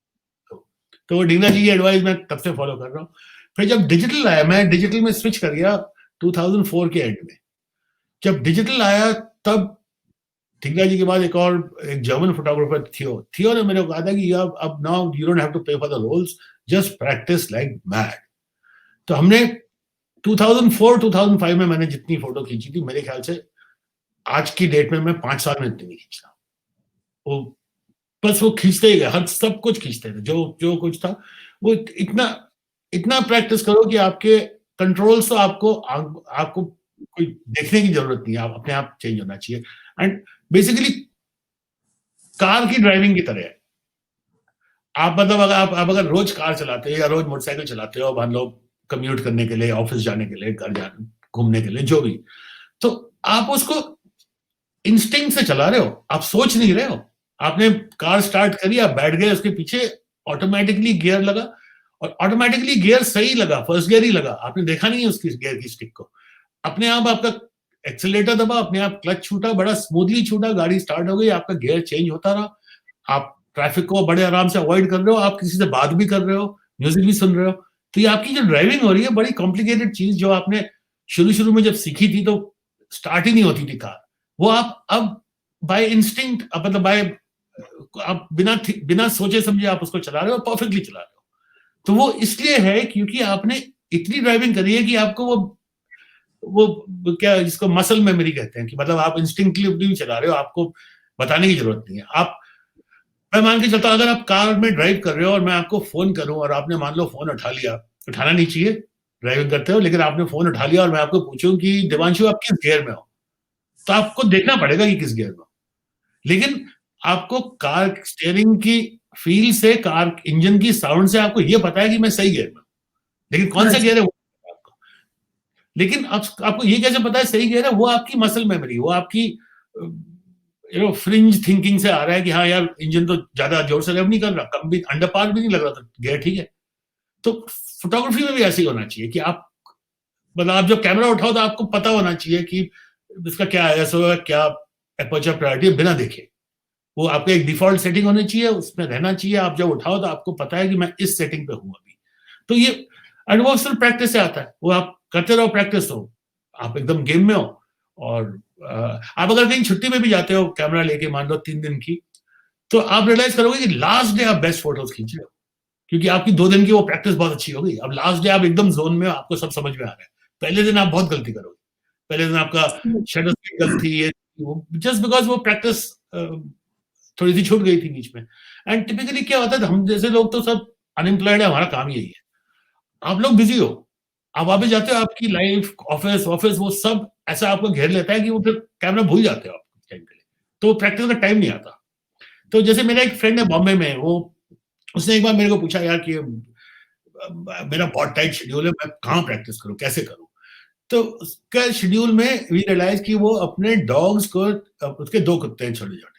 तो वो ढींगरा जी की एडवाइस मैं तब से फॉलो कर रहा हूँ। फिर जब डिजिटल आया, मैं डिजिटल में स्विच कर गया 2004 के एंड में। जब डिजिटल आया तब ढींगरा जी के बाद एक जर्मन फोटोग्राफर थियो ने मेरे को कहा था कि अब now you don't have to pay for the roles, just practice like mad. तो हमने 2004-2005 में मैंने जितनी फोटो खींची थी, मेरे ख्याल से आज की डेट में मैं 5 साल में इतनी नहीं खींचता। वो बस वो खींचते ही गए, हर सब कुछ खींचते थे, जो कुछ था वो इतना प्रैक्टिस करो कि आपके कंट्रोल्स तो आपको कोई देखने की जरूरत नहीं है, आप अपने आप चेंज होना चाहिए। एंड बेसिकली कार की ड्राइविंग की तरह है। आप मतलब आप अगर रोज कार चलाते हो या रोज मोटरसाइकिल चलाते हो, मान लो कम्यूट करने के लिए, ऑफिस जाने के लिए, घर जाने, घूमने के लिए, जो भी, तो आप उसको इंस्टिंक्ट से चला रहे हो, आप सोच नहीं रहे हो। आपने कार स्टार्ट करी, आप बैठ गए उसके पीछे, ऑटोमेटिकली गियर लगा और ऑटोमेटिकली गियर सही लगा, फर्स्ट गियर ही लगा, आपने देखा नहीं है उसकी गियर की स्टिक को। अपने आप आपका एक्सीलरेटर दबा, अपने आप क्लच छूटा, बड़ा स्मूथली छूटा, गाड़ी स्टार्ट हो गई, आपका गियर चेंज होता रहा, आप ट्रैफिक को बड़े आराम से अवॉइड कर रहे हो, आप किसी से बात भी कर रहे हो, म्यूजिक भी सुन रहे हो। तो ये आपकी जो ड्राइविंग हो रही है, बड़ी कॉम्प्लिकेटेड चीज जो आपने शुरू में जब सीखी थी तो स्टार्ट ही नहीं होती थी कार, वो आप अब बाय इंस्टिंक्ट, मतलब आप बिना सोचे समझे आप उसको चला रहे हो, परफेक्टली चला रहे हो। तो वो इसलिए है क्योंकि आपने इतनी ड्राइविंग करी है कि आपको वो क्या, जिसको मसल मेमोरी कहते हैं, कि मतलब आप इंस्टिंक्टिवली चला रहे हो, आपको बताने की जरूरत नहीं है। मैं मान के चलता हूं, अगर आप कार में ड्राइव कर रहे हो और मैं आपको फोन करूं और आपने मान लो फोन उठा लिया, उठाना नहीं चाहिए, ड्राइविंग करते हो, लेकिन आपने फोन उठा लिया और मैं आपको पूछूं कि देवांशु आप किस गियर में हो, तो आपको देखना पड़ेगा कि किस गियर में हो। लेकिन आपको कार स्टीयरिंग की फील से, कार इंजन की साउंड से आपको ये पता है कि मैं सही गियर में हूं, लेकिन कौन सा राइट गियर है वो आपको। लेकिन आपको ये कैसे पता है सही गियर है? वो आपकी मसल मेमोरी, वो आपकी फ्रिंज थिंकिंग से आ रहा है कि हाँ यार इंजन तो ज्यादा जोर से रेव नहीं कर रहा, कम भी अंडर पार भी नहीं लग रहा, तो गियर ठीक है। तो फोटोग्राफी में भी ऐसे ही होना चाहिए कि आप, मतलब आप जब कैमरा उठाओ तो आपको पता होना चाहिए कि इसका क्या आईएसओ है, क्या एपर्चर प्रायोरिटी, बिना देखे। वो आपका एक डिफॉल्ट सेटिंग होनी चाहिए, उसमें रहना चाहिए। आप जब उठाओ तो आपको पता है कि मैं इस सेटिंग पे हूं अभी। तो ये अनुभव सिर्फ प्रैक्टिस से आता है, वो आप करते रहो, प्रैक्टिस हो, आप एकदम गेम में हो। और आप अगर कहीं छुट्टी में भी जाते हो कैमरा लेके, मान लो 3 दिन की, तो आप रियलाइज करोगे कि लास्ट डे आप बेस्ट फोटोज खींच रहे हो, क्योंकि आपकी 2 दिन की वो प्रैक्टिस बहुत अच्छी हो गई। अब लास्ट डे आप एकदम जोन में हो, आपको सब समझ में आ रहा है। पहले दिन आप बहुत गलती करोगे, पहले दिन आपका शटर स्पीड गलत थी, ये जस्ट बिकॉज वो प्रैक्टिस थोड़ी सी छूट गई थी बीच में। एंड टिपिकली क्या होता है, हम जैसे लोग तो सब अनएम्प्लॉयड है, हमारा काम यही है। आप लोग बिजी हो, आप वापस जाते हो, आपकी लाइफ, ऑफिस ऑफिस वो सब ऐसा आपको घेर लेता है कि वो फिर कैमरा भूल जाते हो आप टाइम के लिए, तो प्रैक्टिस का टाइम नहीं आता। तो जैसे मेरा एक फ्रेंड है बॉम्बे में, वो उसने एक बार मेरे को पूछा यार कि मेरा बहुत टाइट शेड्यूल है, मैं कहाँ प्रैक्टिस करूँ, कैसे करूँ? तो उसका शेड्यूल में वी रियलाइज कि वो अपने डॉग्स को, उसके 2 कुत्ते हैं छोटे छोटे,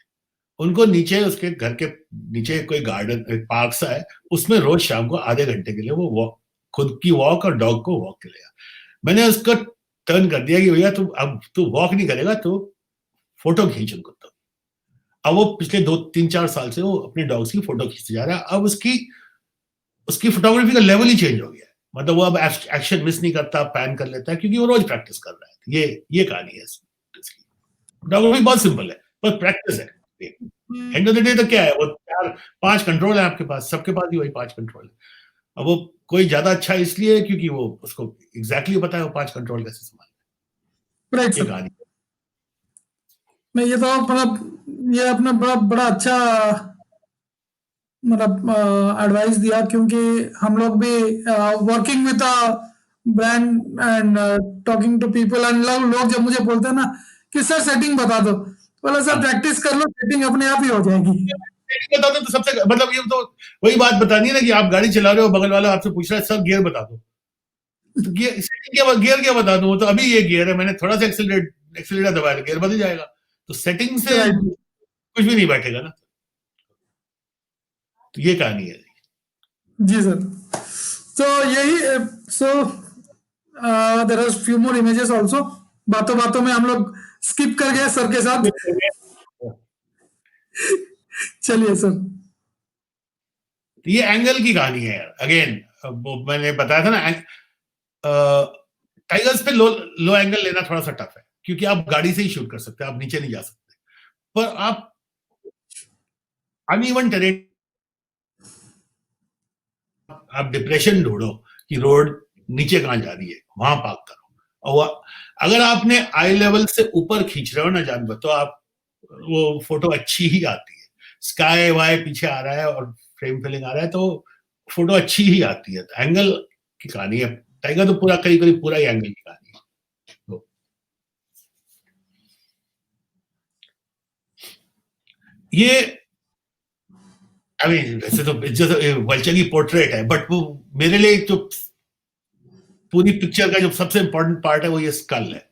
उनको नीचे उसके घर के नीचे कोई गार्डन, एक पार्क सा है, उसमें रोज शाम को आधे घंटे के लिए वो वॉक, खुद की वॉक और डॉग को वॉक के लिए। मैंने उसको टर्न कर दिया कि भैया तू वॉक नहीं करेगा, तू फोटो खींच उनको। तो अब वो पिछले 2-3-4 साल से वो अपने डॉग्स की फोटो खींचते जा रहा है। अब उसकी उसकी फोटोग्राफी का लेवल ही चेंज हो गया है। मतलब वो अब एक्शन मिस नहीं करता, पैन कर लेता है, क्योंकि वो रोज प्रैक्टिस कर रहा है। ये कहानी है इसकी। फोटोग्राफी बहुत सिंपल है, बस प्रैक्टिस है। एंड ऑफ द डे तो क्या है, वो 4-5 कंट्रोल है आपके पास, सबके पास भी वही 5 कंट्रोल है। अब वो कोई ज्यादा अच्छा इसलिए है क्योंकि वो उसको एग्जैक्टली पता है वो 5 कंट्रोल कैसे संभालना राइट है। ये सर। कहानी। मैं ये तो मतलब ये अपना बड़ा बड़ा अच्छा मतलब एडवाइस दिया, क्योंकि हम लोग भी working with brand and talking to people, and लोग जब मुझे बोलते हैं ना कि सर सेटिंग बता दो, तो बोला सर हाँ, प्रैक्टिस कर लो, सेटिंग अपने आप ही हो जाएगी। बता दो तो सबसे, मतलब ये तो वही बात बतानी है ना कि आप गाड़ी चला रहे हो, बगल वाला आपसे पूछ रहा है सर गियर बता दो, तो गियर क्या बता दूं? तो अभी ये गियर है, मैंने थोड़ा सा एक्सीलरेटर दबाया गियर बदल जाएगा। तो सेटिंग से राइट। कुछ भी नहीं बैठेगा ना। तो ये कहानी है। जी सर। तो यही, so there are few more images also, बातों बातों में हम लोग स्किप कर गए सर के साथ। चलिए सर। ये एंगल की कहानी है अगेन। मैंने बताया था ना, टाइगर्स पे लो लो एंगल लेना थोड़ा सा टफ है, क्योंकि आप गाड़ी से ही शूट कर सकते हैं, आप नीचे नहीं जा सकते। पर आप अनइवन टेरेन, आप डिप्रेशन ढूंढो कि रोड नीचे कहां जा रही है, वहां पार्क करो। और अगर आपने आई लेवल से ऊपर खींच रहे हो ना जानवर, तो आप वो फोटो अच्छी ही आती है। स्काई वाई पीछे आ रहा है और फ्रेम फिलिंग आ रहा है, तो फोटो अच्छी ही आती है। तो एंगल की कहानी है। टाइगर तो पूरा करीब करीब पूरा ही एंगल की कहानी है। तो ये वैसे तो वल्चर की पोर्ट्रेट है, बट वो मेरे लिए जो पूरी पिक्चर का जो सबसे इंपॉर्टेंट पार्ट है वो ये स्कल है,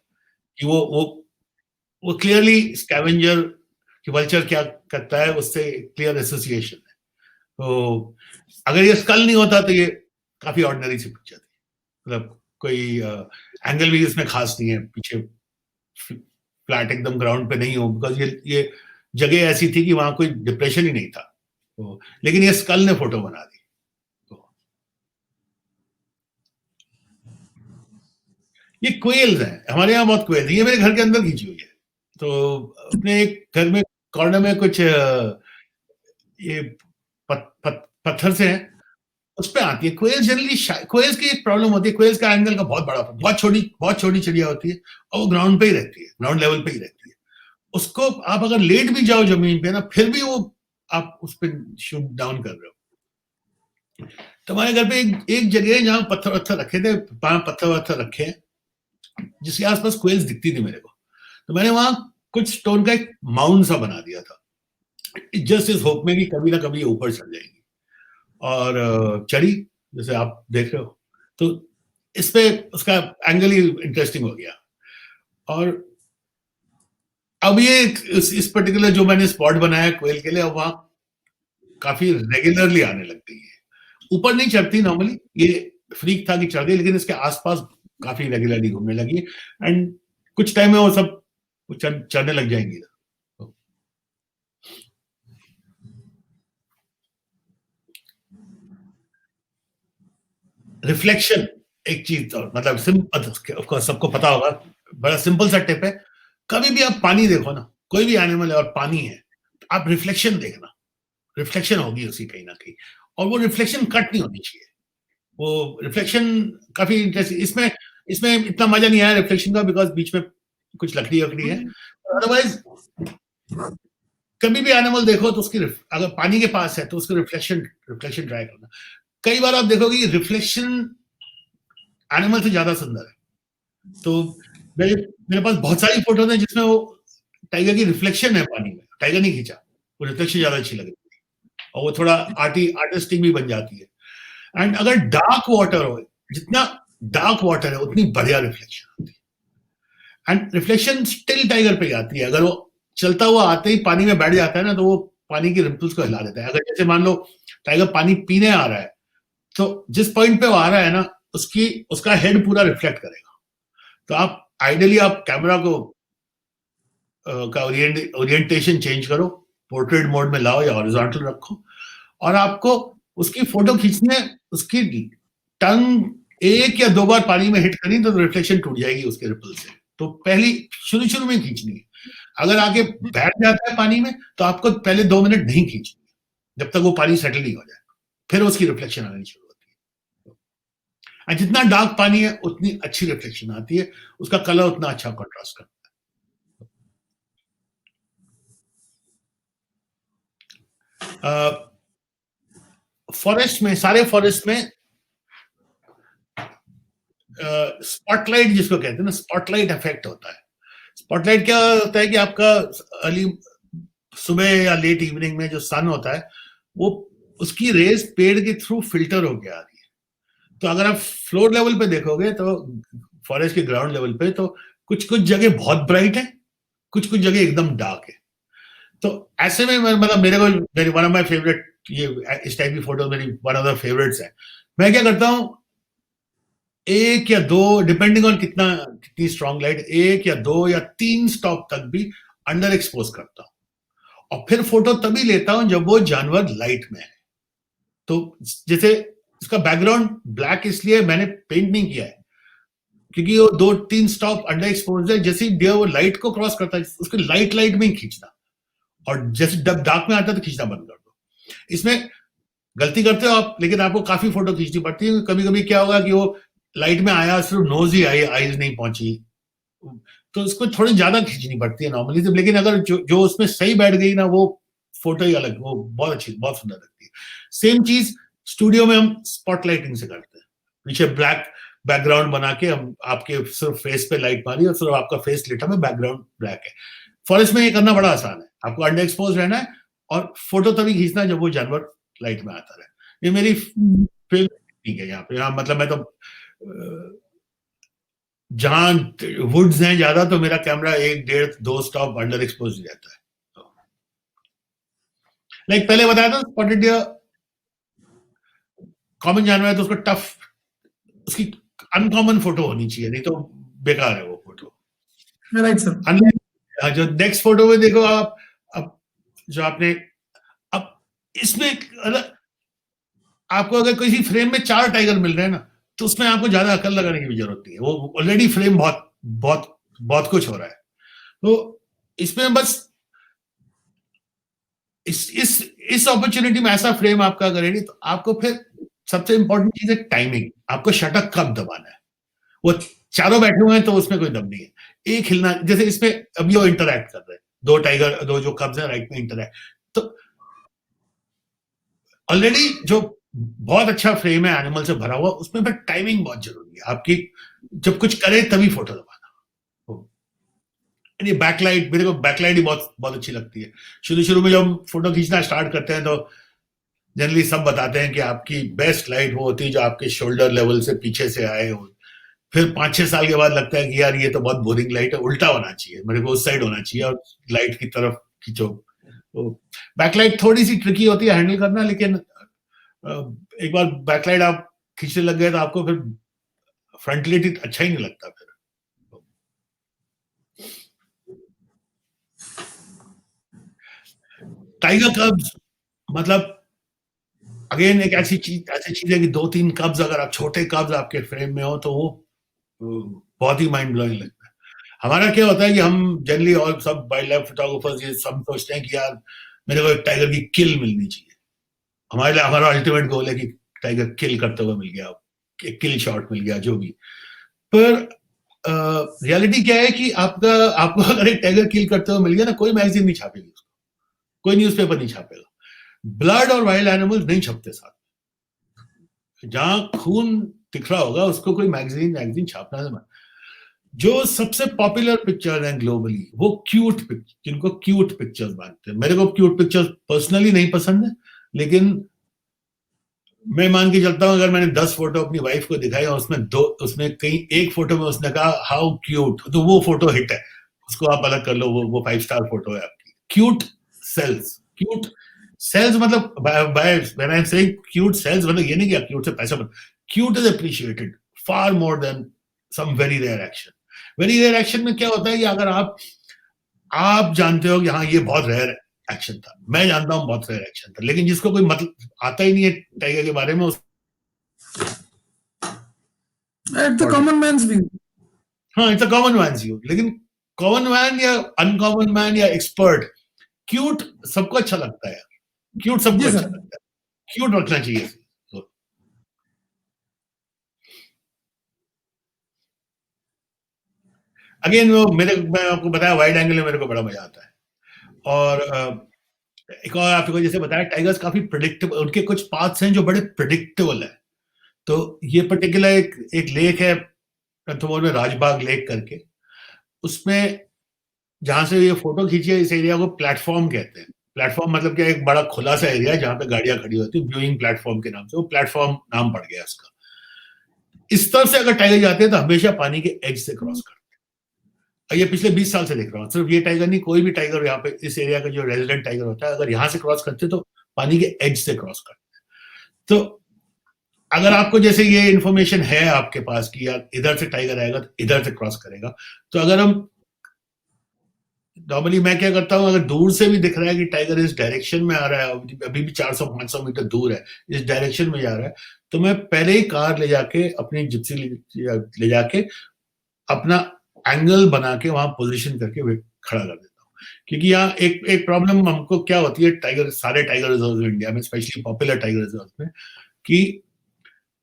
कि वो क्लियरली स्कैवेंजर कि वल्चर क्या करता है उससे क्लियर एसोसिएशन है। तो अगर ये स्कल नहीं होता तो ये काफी ऑर्डिनरी सी पिक्चर थी। मतलब कोई एंगल भी इसमें खास नहीं है, पीछे फ्लैट एकदम ग्राउंड पे नहीं हो, बिकॉज ये जगह ऐसी थी कि वहां कोई डिप्रेशन ही नहीं था। तो लेकिन ये स्कल ने फोटो बना दी। तो ये क्वेल्स हैं, हमारे यहाँ बहुत क्वेल्स, ये मेरे घर के अंदर खींची हुई है। तो अपने एक घर में कॉर्नर में कुछ ये पत्थर से हैं, उस पे आती है क्वेल्स। जनरली क्वेल्स की एक प्रॉब्लम होती है, क्वेल्स का एंगल का बहुत बड़ा, बहुत छोटी चिड़िया होती है, और वो ग्राउंड पे ही रहती है, ग्राउंड लेवल पे ही रहती है। उसको आप अगर लेट भी जाओ जमीन पे ना, फिर भी वो आप उस पर शूट डाउन कर रहे हो। तो हमारे घर पे एक जगह है जहाँ पत्थर वत्थर रखे थे, 5 पत्थर वत्थर रखे हैं, जिसके आसपास क्वेल्स दिखती थी मेरे को। तो मैंने वहां कुछ स्टोन का एक माउंट सा बना दिया था, जस्ट इस होप में कि कभी ना कभी ऊपर चढ़ जाएंगी, और चढ़ी, जैसे आप देख रहे हो। तो इस पे उसका एंगल ही इंटरेस्टिंग हो गया। और अब ये इस पर्टिकुलर जो मैंने स्पॉट बनाया क्वेल के लिए, अब वहां काफी रेगुलरली आने लग गई है। ऊपर नहीं चढ़ती नॉर्मली, ये फ्रीक था कि चढ़ गई, लेकिन इसके आसपास काफी रेगुलरली घूमने लगी, एंड कुछ टाइम में वो सब चढ़ने लग जाएंगी। रिफ्लेक्शन एक चीज, और मतलब सिंपल, सबको पता होगा, बड़ा सिंपल सा टिप है। कभी भी आप पानी देखो ना, कोई भी एनिमल है और पानी है, आप रिफ्लेक्शन देखना, रिफ्लेक्शन होगी उसकी कहीं ना कहीं, और वो रिफ्लेक्शन कट नहीं होनी चाहिए। वो रिफ्लेक्शन काफी इंटरेस्टिंग, इसमें इसमें इतना मजा नहीं आया रिफ्लेक्शन का, बिकॉज बीच में कुछ लकड़ी वकड़ी है। अदरवाइज कभी भी एनिमल देखो तो उसकी अगर पानी के पास है तो उसको रिफ्लेक्शन रिफ्लेक्शन ट्राई करना। कई बार आप देखोगे रिफ्लेक्शन एनिमल से ज्यादा सुंदर है। तो मेरे पास बहुत सारी फोटोज हैं जिसमें वो टाइगर की रिफ्लेक्शन है पानी में, टाइगर नहीं खींचा, वो रिफ्लेक्शन ज्यादा अच्छी लग रही है, और वो थोड़ा आर्टिस्टिक भी बन जाती है। एंड अगर डार्क वाटर हो, जितना डार्क वाटर है उतनी बढ़िया रिफ्लेक्शन आती है, एंड रिफ्लेक्शन स्टिल टाइगर पे आती है। अगर वो चलता हुआ आते ही पानी में बैठ जाता है ना, तो वो पानी की रिंपल्स को हिला देता है। अगर जैसे मान लो टाइगर पानी पीने आ रहा है, तो जिस पॉइंट पे वो आ रहा है ना, उसका हेड पूरा रिफ्लेक्ट करेगा। तो आप आइडियली आप कैमरा को का ओरिएंटेशन चेंज करो, पोर्ट्रेट मोड में लाओ या हॉरिजॉन्टल रखो, और आपको उसकी फोटो खींचने, उसकी टंग 1 या 2 बार पानी में हिट करी तो रिफ्लेक्शन टूट जाएगी उसके रिपल से। तो पहली शुरू में खींचनी है। अगर आगे बैठ जाता है पानी में तो आपको पहले 2 मिनट नहीं खींचनी, जब तक वो पानी सेटल नहीं हो जाए, फिर उसकी रिफ्लेक्शन आनी शुरू होती है। जितना डार्क पानी है उतनी अच्छी रिफ्लेक्शन आती है, उसका कलर उतना अच्छा कॉन्ट्रास्ट करता है। फॉरेस्ट में, सारे फॉरेस्ट में स्पॉटलाइट जिसको कहते हैं ना, स्पॉटलाइट इफेक्ट होता है। स्पॉटलाइट क्या होता है कि आपका अर्ली सुबह या लेट इवनिंग में जो सन होता है, वो उसकी रेज पेड़ के थ्रू फिल्टर होके आ रही है। तो अगर आप फ्लोर लेवल पे देखोगे तो फॉरेस्ट के ग्राउंड लेवल पे, तो कुछ कुछ जगह बहुत ब्राइट है, कुछ कुछ जगह एकदम डार्क है। तो ऐसे में मतलब मेरे को वन ऑफ माय फेवरेट, ये इस टाइप की फोटो मेरी वन ऑफ द फेवरेट्स है। मैं क्या करता हूँ, 1 या 2 डिपेंडिंग ऑन कितनी स्ट्रॉन्ग लाइट, 1 या 2 या 3 स्टॉप तक भी अंडर एक्सपोज करता हूँ, और फिर फोटो तभी लेता हूं जब वो जानवर लाइट में है। तो जैसे इसका बैकग्राउंड ब्लैक इसलिए मैंने पेंट नहीं किया है, क्योंकि वो 2-3 स्टॉप अंडर एक्सपोज है। जैसे ही डियर वो लाइट को क्रॉस करता है, उसको लाइट में ही खींचना, और जैसे जब डार्क में आता है तो खींचना बंद कर दो। इसमें गलती करते हो आप, लेकिन आपको काफी फोटो खींचनी पड़ती है। कभी कभी क्या होगा कि वो लाइट में आया, सिर्फ नोज ही आई, आईज नहीं पहुंची, तो उसको थोड़ी ज्यादा खींचनी पड़ती है नॉर्मली से। लेकिन अगर जो उसमें सही बैठ गई ना, वो फोटो ही अलग, वो बहुत अच्छी, बहुत सुंदर लगती है। सेम चीज स्टूडियो में हम स्पॉटलाइटिंग से करते हैं। पीछे ब्लैक बैकग्राउंड बना के हम आपके सिर्फ फेस पे लाइट मारी और सिर्फ आपका फेस लिटा में, बैकग्राउंड ब्लैक है। फॉरेस्ट में ये करना बड़ा आसान है, आपको अंडर एक्सपोज रहना है और फोटो तभी खींचना है जब वो जानवर लाइट में आता रहे। ये मेरी फेवरेट टेक्निक है यहाँ पे। यहाँ मतलब मैं तो जहां वुड्स हैं ज्यादा, तो मेरा कैमरा 1-1.5-2 स्टॉप अंडर एक्सपोज रहता है। लाइक पहले बताया था, स्पॉटेड डियर कॉमन जानवर है, तो उसको टफ, उसकी अनकॉमन फोटो होनी चाहिए, नहीं तो बेकार है वो फोटो। Right sir. जो नेक्स्ट फोटो में देखो आप, अब जो आपने, अब इसमें आपको अगर किसी फ्रेम में 4 टाइगर मिल रहे हैं ना, तो उसमें आपको ज्यादा अकल लगाने की भी जरूरत नहीं है, वो ऑलरेडी फ्रेम बहुत बहुत बहुत कुछ हो रहा है। तो इसमें बस इस अपॉर्चुनिटी में ऐसा फ्रेम आपका अगर है नहीं, तो आपको फिर सबसे इंपॉर्टेंट चीज है टाइमिंग। आपको शटर कब दबाना है, वो चारों बैठे हुए हैं तो उसमें कोई दम नहीं है, एक हिलना, जैसे इसमें अभी वो इंटरैक्ट कर रहे हैं, 2 टाइगर, 2 जो कब्ज है राइट में इंटरैक्ट, तो ऑलरेडी जो बहुत अच्छा फ्रेम है एनिमल से भरा हुआ, उसमें फिर टाइमिंग बहुत जरूरी है आपकी, जब कुछ करे तभी फोटो दबाना। ये बैकलाइट, मेरे को बैकलाइट ही बहुत बहुत अच्छी लगती है। शुरू शुरू में जब हम फोटो खींचना स्टार्ट करते हैं तो जनरली सब बताते हैं कि आपकी बेस्ट लाइट वो होती है जो आपके शोल्डर लेवल से पीछे से आए हो। फिर 5-6 साल के बाद लगता है कि यार ये तो बहुत बोरिंग लाइट है, उल्टा होना चाहिए, मेरे को उस साइड होना चाहिए और लाइट की तरफ खींचो। तो बैकलाइट थोड़ी सी ट्रिकी होती है हैंडल करना, लेकिन एक बार बैकलाइट आप खींचने लग गए तो आपको फिर फ्रंट लाइट अच्छा ही नहीं लगता फिर। टाइगर कब्स मतलब अगेन एक ऐसी चीज है कि 2-3 कब्स, अगर आप छोटे कब्स आपके फ्रेम में हो तो वो बहुत ही माइंड ब्लोइंग लगता है। हमारा क्या होता है कि हम जनरली और सब वाइल्ड लाइफ फोटोग्राफर्स ये सब सोचते हैं कि यार मेरे को एक टाइगर की किल मिलनी चाहिए, हमारे लिए हमारा अल्टीमेट गोल है कि टाइगर किल करते हुए मिल गया, एक किल शॉट मिल गया जो भी। पर रियलिटी क्या है कि आपको अगर एक टाइगर किल करते हुए मिल गया ना, कोई मैगजीन नहीं छापेगी उसको, कोई न्यूज़पेपर नहीं छापेगा, ब्लड और वाइल्ड एनिमल्स नहीं छपते साथ। जहां खून दिख रहा होगा उसको कोई मैगजीन मैगजीन छापना है। जो सबसे पॉपुलर पिक्चर हैं ग्लोबली वो क्यूट पिक्चर, जिनको क्यूट पिक्चर्स मानते हैं। मेरे को क्यूट पिक्चर्स पर्सनली नहीं पसंद है, लेकिन मैं मान के चलता हूं अगर मैंने 10 फोटो अपनी वाइफ को दिखाई और उसमें कहीं एक फोटो में उसने कहा हाउ क्यूट, तो वो फोटो हिट है, उसको आप अलग कर लो, वो 5 स्टार फोटो है आपकी। क्यूट सेल्स मतलब by when I am saying cute sells मतलब ये नहीं कि क्यूट से पैसा बन, cute is appreciated far more than some very rare action. Very rare action में क्या होता है कि अगर आप जानते हो कि हाँ ये बहुत रेयर एक्शन था, मैं जानता हूँ बहुत रेयर एक्शन था, लेकिन जिसको कोई मतलब आता ही नहीं है टाइगर के बारे में it's a common man's view. हाँ it's a common man view, लेकिन कॉमन मैन या अनकॉमन मैन या एक्सपर्ट, क्यूट सबको अच्छा लगता है, क्यूट सबको जी अच्छा सर। लगता है, क्यूट रखना चाहिए। तो अगेन वो मैं आपको बताया वाइड एंगल में मेरे को बड़ा मजा आता है। और एक और आपको जैसे बताया टाइगर्स काफी प्रिडिक्टेबल, उनके कुछ पाथ्स हैं जो बड़े प्रिडिक्टेबल है। तो ये पर्टिकुलर एक लेक है रणथंभौर में, राजबाग लेक करके, उसमें जहां से ये फोटो खींची है इस एरिया को प्लेटफॉर्म कहते हैं। प्लेटफॉर्म मतलब क्या, एक बड़ा खुला सा एरिया है जहां पे गाड़ियां खड़ी होती है, व्यूइंग प्लेटफॉर्म के नाम से वो प्लेटफॉर्म नाम पड़ गया इसका। इस तरफ से अगर टाइगर जाते हैं तो हमेशा पानी के एज से क्रॉस करते हैं। ये पिछले 20 साल से देख रहा हूँ, सिर्फ ये टाइगर नहीं, कोई भी टाइगर यहाँ पे इस एरिया का जो रेजिडेंट टाइगर होता है अगर यहाँ से क्रॉस करते तो पानी के एज से क्रॉस करते हैं। तो अगर आपको जैसे ये इन्फॉर्मेशन है आपके पास कि यार इधर से टाइगर आएगा तो इधर से क्रॉस करेगा, तो अगर हम नॉर्मली मैं क्या करता हूँ, अगर दूर से भी दिख रहा है कि टाइगर इस डायरेक्शन में आ रहा है, अभी भी 400-500 मीटर दूर है, इस डायरेक्शन में जा रहा है, तो मैं पहले ही कार ले जाके अपनी जिप्सी ले जाके अपना एंगल बना के वहां पोजीशन करके खड़ा कर देता हूँ। क्योंकि यहाँ एक प्रॉब्लम हमको क्या होती है टाइगर, सारे टाइगर रिजर्व इंडिया में, स्पेशली पॉपुलर टाइगर रिजर्व में, कि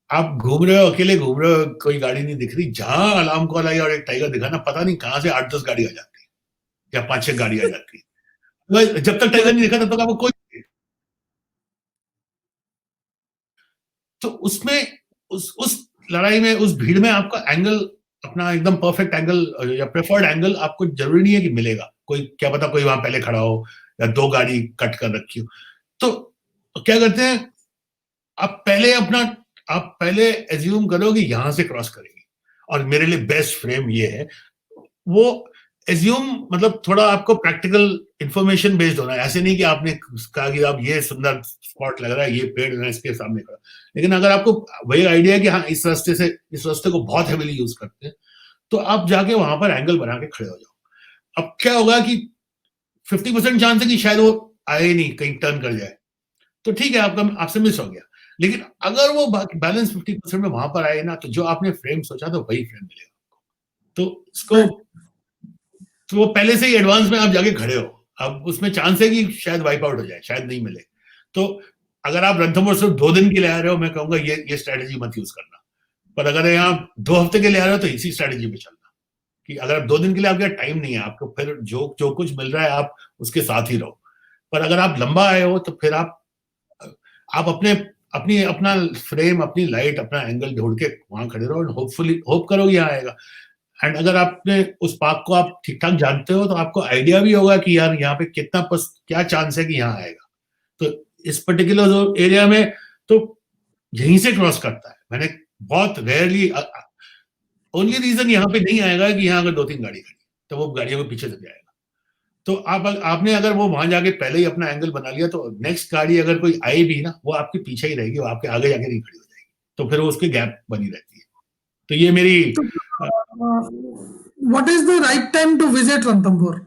आप घूम रहे हो, अकेले घूम रहे हो, कोई गाड़ी नहीं दिख रही, जहां अलार्म कॉल आई और एक टाइगर दिखा ना, पता नहीं कहां से 8-10 गाड़ी आ जाती है या 5-6 गाड़ी आ जाती है। जब तक टाइगर नहीं दिखा तब तक आपको कोई, तो उसमें उस लड़ाई में, उस भीड़ में आपका एंगल, अपना एकदम परफेक्ट एंगल या प्रेफर्ड एंगल आपको जरूरी नहीं है कि मिलेगा, कोई क्या पता कोई वहां पहले खड़ा हो या 2 गाड़ी कट कर रखी हो। तो क्या करते हैं, आप पहले अपना आप पहले एज्यूम करो कि यहां से क्रॉस करेगी और मेरे लिए बेस्ट फ्रेम ये है, वो एज्यूम मतलब थोड़ा आपको प्रैक्टिकल इंफॉर्मेशन बेस्ड होना है। ऐसे नहीं कि आपने कहा कि आप ये सुंदर स्पॉट लग रहा है, ये पेड़ है इसके सामने खड़ा, लेकिन अगर आपको वही आइडिया है कि हाँ इस रास्ते को बहुत हेविली यूज करते हैं, तो आप जाके वहां पर एंगल बना के खड़े हो जाओ। अब क्या होगा कि 50% चांस है कि शायद वो आए नहीं, कहीं टर्न कर जाए, तो ठीक है, आपका आपसे मिस हो गया। लेकिन अगर वो बैलेंस 50% में वहां पर आए ना, तो जो आपने फ्रेम सोचा था वही फ्रेम मिलेगा। तो इसको, तो वो पहले से ही एडवांस में आप जाके खड़े हो, अब उसमें चांस है कि शायद वाइप आउट हो जाए, शायद नहीं मिले। तो अगर आप रणथंभौर सिर्फ 2 दिन के लिए आ रहे हो, मैं कहूंगा ये स्ट्रेटेजी मत यूज करना। पर अगर यहाँ 2 हफ्ते के लिए आ रहे हो तो इसी स्ट्रेटेजी पे चलना, कि अगर 2 दिन के लिए आपके टाइम नहीं है, आपको फिर जो कुछ मिल रहा है आप उसके साथ ही रहो। पर अगर आप लंबा आए हो तो फिर आप अपने अपनी अपना फ्रेम, अपनी लाइट, अपना एंगल ढूंढ के वहां खड़े रहो, होपफुली होप करो यहाँ आएगा। एंड अगर आपने उस पार्क को आप ठीक ठाक जानते हो तो आपको आइडिया भी होगा कि यार यहाँ पे क्या चांस है कि यहाँ आएगा। तो इस पर्टिकुलर एरिया में तो यहीं से क्रॉस करता है। मैंने बहुत रेयरली, ओनली रीजन यहाँ पे नहीं आएगा कि यहाँ अगर 2-3 गाड़ी खड़ी तो वो गाड़ियों के पीछे से जाएगा। तो आपने अगर वो वहां जाके पहले ही अपना एंगल बना लिया तो नेक्स्ट गाड़ी अगर कोई आए भी ना, वो आपके पीछे ही रहेगी, वो आपके आगे जाके नहीं खड़ी हो जाएगी, तो फिर वो उसके गैप बनी रहती है। तो ये मेरी तो what is the right time to visit Ranthambore?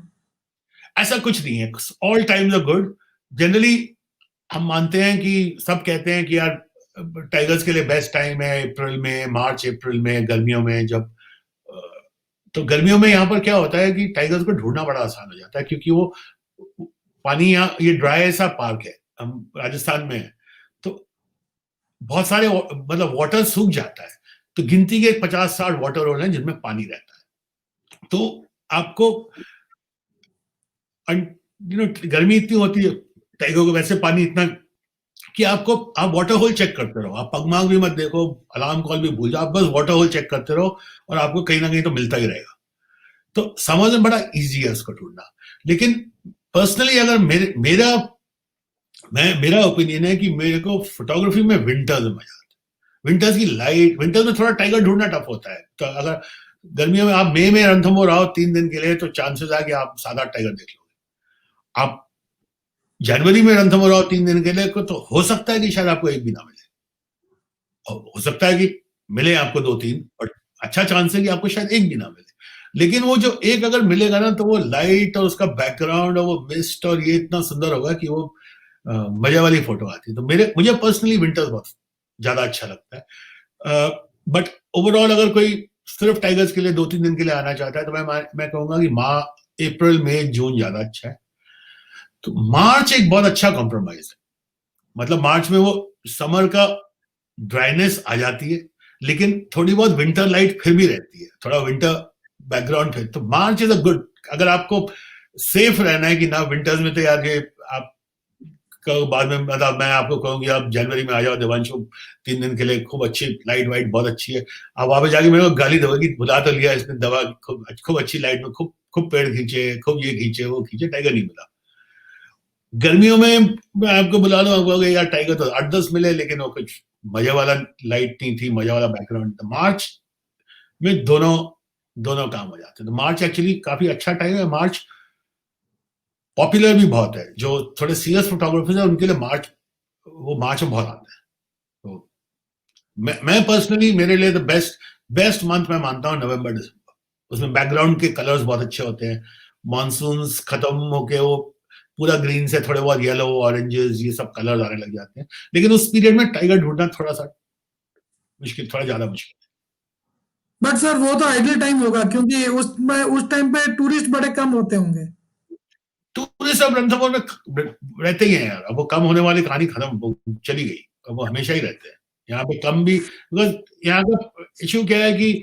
ऐसा कुछ नहीं है, all times are good. Generally हम मानते हैं कि सब कहते हैं कि यार टाइगर्स के लिए बेस्ट टाइम है अप्रैल में, मार्च अप्रैल में, गर्मियों में। जब तो गर्मियों में यहाँ पर क्या होता है कि टाइगर्स को ढूंढना बड़ा आसान हो जाता है, क्योंकि वो पानी, यहाँ ये ड्राई ऐसा पार्क है, हम राजस्थान में है, तो बहुत सारे मतलब वाटर सूख जाता है। तो गिनती के 50-60 वाटर होल हैं जिनमें पानी रहता है। तो आपको गर्मी इतनी होती है, टाइगर को वैसे पानी इतना कि आप वाटर होल चेक करते रहो, आप पगमार्क भी मत देखो, अलार्म कॉल भी भूल जाओ, आप बस वाटर होल चेक करते रहो और आपको कहीं ना कहीं तो मिलता ही रहेगा। तो समझ में बड़ा इजी है उसको ढूंढना। लेकिन पर्सनली अगर मेरा ओपिनियन है कि मेरे को फोटोग्राफी में विंटर्स में मजा आता है। विंटर्स की लाइट, विंटर्स में थोड़ा टाइगर ढूंढना टफ होता है। तो अगर गर्मियों में आप मई में रणथंभौर आओ 3 दिन के लिए, तो चांसेस है कि आप 7-8 टाइगर देख लोगे। आप जनवरी में रणथंभौर आओ 3 दिन के लिए, तो हो सकता है कि शायद आपको एक भी ना मिले, और हो सकता है कि मिले आपको 2-3, और अच्छा चांस है कि आपको शायद एक भी ना मिले। लेकिन वो जो एक अगर मिलेगा ना, तो वो लाइट और उसका बैकग्राउंड और वो मिस्ट और ये इतना सुंदर होगा कि वो मजे वाली फोटो आती है। तो मुझे पर्सनली विंटर्स बहुत ज्यादा अच्छा लगता है। बट ओवरऑल अगर कोई सिर्फ टाइगर्स के लिए 2-3 दिन के लिए आना चाहता है, तो मैं कहूंगा कि अप्रैल मई जून ज्यादा अच्छा है। तो मार्च एक बहुत अच्छा कॉम्प्रोमाइज है। मतलब मार्च में वो समर का ड्राइनेस आ जाती है, लेकिन थोड़ी बहुत विंटर लाइट फिर भी रहती है, थोड़ा विंटर बैकग्राउंड फिर। तो मार्च इज अ गुड, अगर आपको सेफ रहना है कि ना विंटर्स में, तो यार आप बाद में मतलब मैं आपको कहूंगी आप जनवरी में आ जाओ देवांशु, 3 दिन के लिए, खूब अच्छी लाइट वाइट बहुत अच्छी है। आप वहां पे जाके मेरे को गाली दोगे, भुला तो लिया इसने दवा, खूब अच्छी लाइट में खूब खूब पेड़ खींचे, खूब ये खींचे वो खींचे, टाइगर नहीं मिला। गर्मियों में मैं आपको बुला लूं, आपको यार टाइगर तो 8-10 मिले, लेकिन वो कुछ मजे वाला लाइट नहीं थी, मजे वाला बैकग्राउंड। तो मार्च में दोनों दोनों काम हो जाते हैं। तो मार्च एक्चुअली काफी अच्छा टाइम है। मार्च पॉपुलर भी बहुत है, जो थोड़े सीरियस फोटोग्राफर्स है उनके लिए मार्च में बहुत आता है। तो मैं पर्सनली, मेरे लिए तो बेस्ट मंथ मैं मानता हूँ नवंबर दिसंबर। उसमें बैकग्राउंड के कलर्स बहुत अच्छे होते हैं। मानसून खत्म होके वो पूरा ग्रीन से थोड़े बहुत येलो, ऑरेंजेस, ये सब कलर्स आने लग जाते हैं। लेकिन उस पीरियड में टाइगर ढूंढना थोड़ा सा मुश्किल, थोड़ा ज्यादा मुश्किल। बट सर वो तो आइडियल टाइम होगा, क्योंकि उस टाइम पे टूरिस्ट बड़े कम होते होंगे। टूरिस्ट अब रणथंभौर में रहते ही हैं यार, अब वो कम होने वाली कहानी खत्म, वो चली गई। अब वो हमेशा ही रहते हैं यहाँ पे, कम भी, बिकॉज यहाँ का इश्यू क्या है कि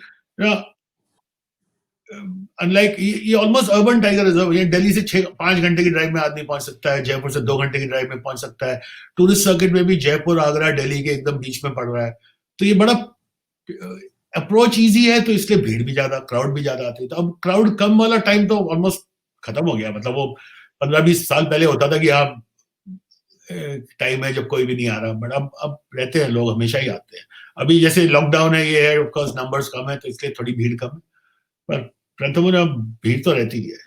अनलाइक ये ऑलमोस्ट अर्बन टाइगर रिजर्व, ये दिल्ली से 5 घंटे की ड्राइव में आदमी पहुंच सकता है, जयपुर से 2 घंटे की ड्राइव में पहुंच सकता है। टूरिस्ट सर्किट में भी जयपुर, आगरा, दिल्ली के एकदम बीच में पड़ रहा है। तो ये बड़ा अप्रोच इजी है, तो इसलिए भीड़ भी ज्यादा, क्राउड भी ज्यादा आती है। तो अब क्राउड कम वाला टाइम तो ऑलमोस्ट खत्म हो गया। मतलब वो 15-20 साल पहले होता था कि आप टाइम है जब कोई भी नहीं आ रहा, बट अब रहते हैं लोग, हमेशा ही आते हैं। अभी जैसे लॉकडाउन है, ये है, ऑफकोर्स नंबर्स कम है, तो इसलिए थोड़ी भीड़ कम है, पर रणथंभौर में भीड़ तो रहती है।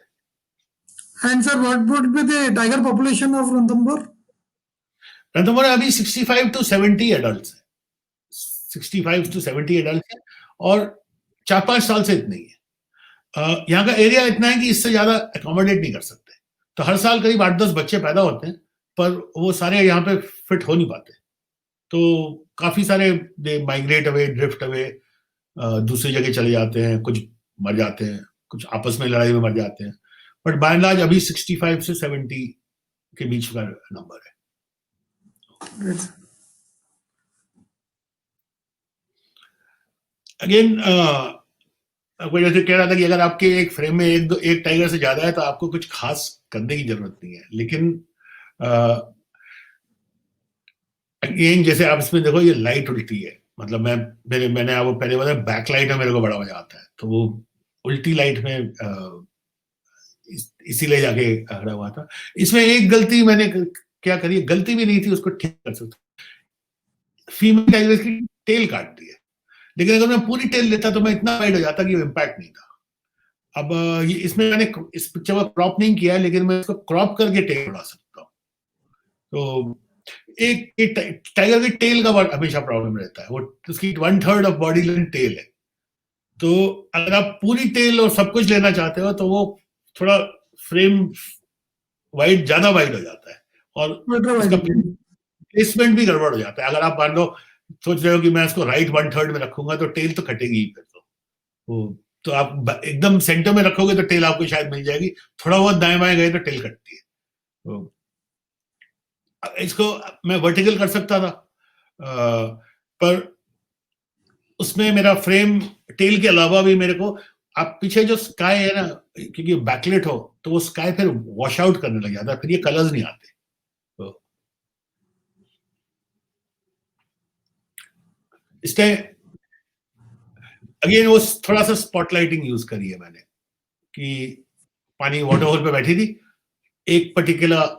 And sir what would be the tiger population of Ranthambore? Ranthambore में अभी 65-70 एडल्ट है, 65-70 एडल्ट है, और 4-5 साल से इतने ही है। यहाँ का एरिया इतना है कि इससे ज्यादा अकोमोडेट नहीं कर सकते। तो हर साल करीब 8-10 बच्चे पैदा होते हैं, पर वो सारे यहाँ पे फिट हो नहीं पाते। तो काफी सारे they migrate away, drift away, दूसरी जगह चले जाते हैं, कुछ मर जाते हैं, कुछ आपस में लड़ाई में मर जाते हैं। बट बाय एंड लार्ज अभी 65 से 70 के बीच का नंबर है। अगेन कोई जैसे कह रहा था कि अगर आपके एक फ्रेम में एक टाइगर से ज्यादा है, तो आपको कुछ खास करने की जरूरत नहीं है। लेकिन अगेन जैसे आप इसमें देखो ये लाइट उल्टी है, मतलब मैंने आपको पहले बताया बैक लाइट में मेरे को बड़ा मजा आता है, तो वो उल्टी लाइट में इसीलिए जाके खड़ा हुआ था। इसमें एक गलती मैंने क्या करी, गलती भी नहीं थी, उसको ठीक कर सकता। फीमेल टाइगर की टेल काट दी है, लेकिन अगर मैं पूरी टेल लेता तो मैं इतना वाइड हो जाता कि वो इम्पैक्ट नहीं था। अब ये इसमें मैंने इस पिक्चर में क्रॉप नहीं किया है, लेकिन मैं इसको क्रॉप करके टेल बढ़ा सकता हूँ। तो एक टाइगर की टेल का हमेशा प्रॉब्लम रहता है, वो उसकी 1/3 ऑफ बॉडी लेंथ टेल है। तो अगर आप पूरी टेल और सब कुछ लेना चाहते हो तो वो थोड़ा फ्रेम वाइड, ज्यादा वाइड हो जाता है, और उसका प्लेसमेंट भी गड़बड़ हो जाता है। अगर आप मान लो सोच रहे हो कि मैं इसको राइट 1/3 में रखूंगा तो टेल तो कटेगी ही फिर तो आप एकदम सेंटर में रखोगे तो टेल आपको शायद मिल जाएगी, थोड़ा बहुत दाएं बाएं गए तो टेल कटती है। तो इसको मैं वर्टिकल कर सकता था, पर उसमें मेरा फ्रेम टेल के अलावा भी मेरे को, आप पीछे जो स्काई है ना, क्योंकि बैकलेट हो तो वो स्काई फिर वॉश आउट करने लग जाता है, फिर ये कलर्स नहीं आते। तो इसलिए अगेन वो थोड़ा सा स्पॉटलाइटिंग यूज करी है मैंने, कि पानी वाटरफॉल पे बैठी थी, एक पर्टिकुलर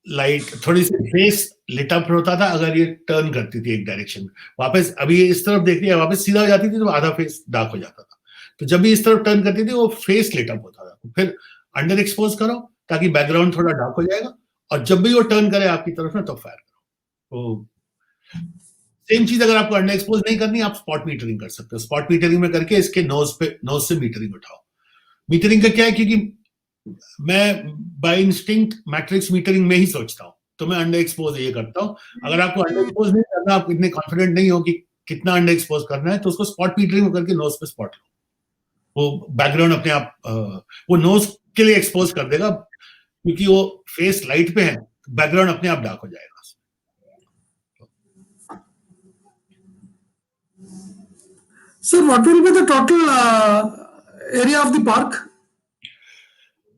लाइट थोड़ी सी फेस लिट अप होता था अगर ये टर्न करती थी एक डायरेक्शन में, वापस अभी ये इस तरफ देख रही है, वापस सीधा हो जाती थी तो आधा फेस डार्क हो जाता था। तो जब भी इस तरफ टर्न करती थी वो फेस लिट अप होता था। फिर अंडर एक्सपोज करो ताकि बैकग्राउंड थोड़ा डार्क हो जाएगा, और जब भी वो टर्न करे आपकी तरफ में तो फायर करो। तो सेम चीज अगर आपको अंडर एक्सपोज नहीं करनी, आप स्पॉट मीटरिंग कर सकते हो। स्पॉट मीटरिंग में करके इसके नोज से मीटरिंग उठाओ। मीटरिंग का क्या है, क्योंकि मैं बाय इंस्टिंक्ट मैट्रिक्स मीटरिंग में ही सोचता हूँ, तो मैं अंडर एक्सपोज ये करता हूँ। अगर आपको अंडर एक्सपोज नहीं करना, आप इतने कॉन्फिडेंट नहीं हो कि कितना अंडर एक्सपोज करना है, तो उसको स्पॉट मीटरिंग करके नोज पे स्पॉट लो, वो बैकग्राउंड अपने आप वो नोज के लिए एक्सपोज कर देगा, क्योंकि वो फेस लाइट पे है, बैकग्राउंड अपने आप डार्क हो जाएगा। Sir, what will be the total area of the park?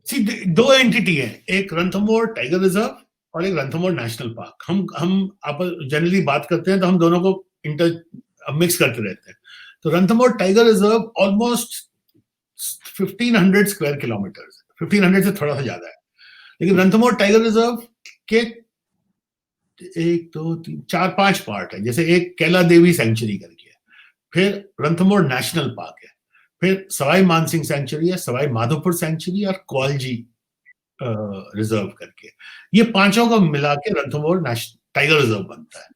सी दो एंटिटी है, एक रणथंभौर टाइगर रिजर्व और एक रणथंभौर नेशनल पार्क। हम आप जनरली बात करते हैं तो हम दोनों को मिक्स करते रहते हैं। तो Ranthambore tiger reserve almost 1500 square kilometre, 1500 से थोड़ा सा ज्यादा है। लेकिन रणथंभौर टाइगर रिजर्व के 1 2 3 4 5 पार्ट है, जैसे एक कैला देवी सेंचुरी करके है, फिर रणथंभौर नेशनल पार्क है, फिर सवाई मानसिंह सेंचुरी है, सवाई माधोपुर सेंचुरी और कौलजी रिजर्व करके, ये पांचों का मिला के रणथंभौर टाइगर रिजर्व बनता है।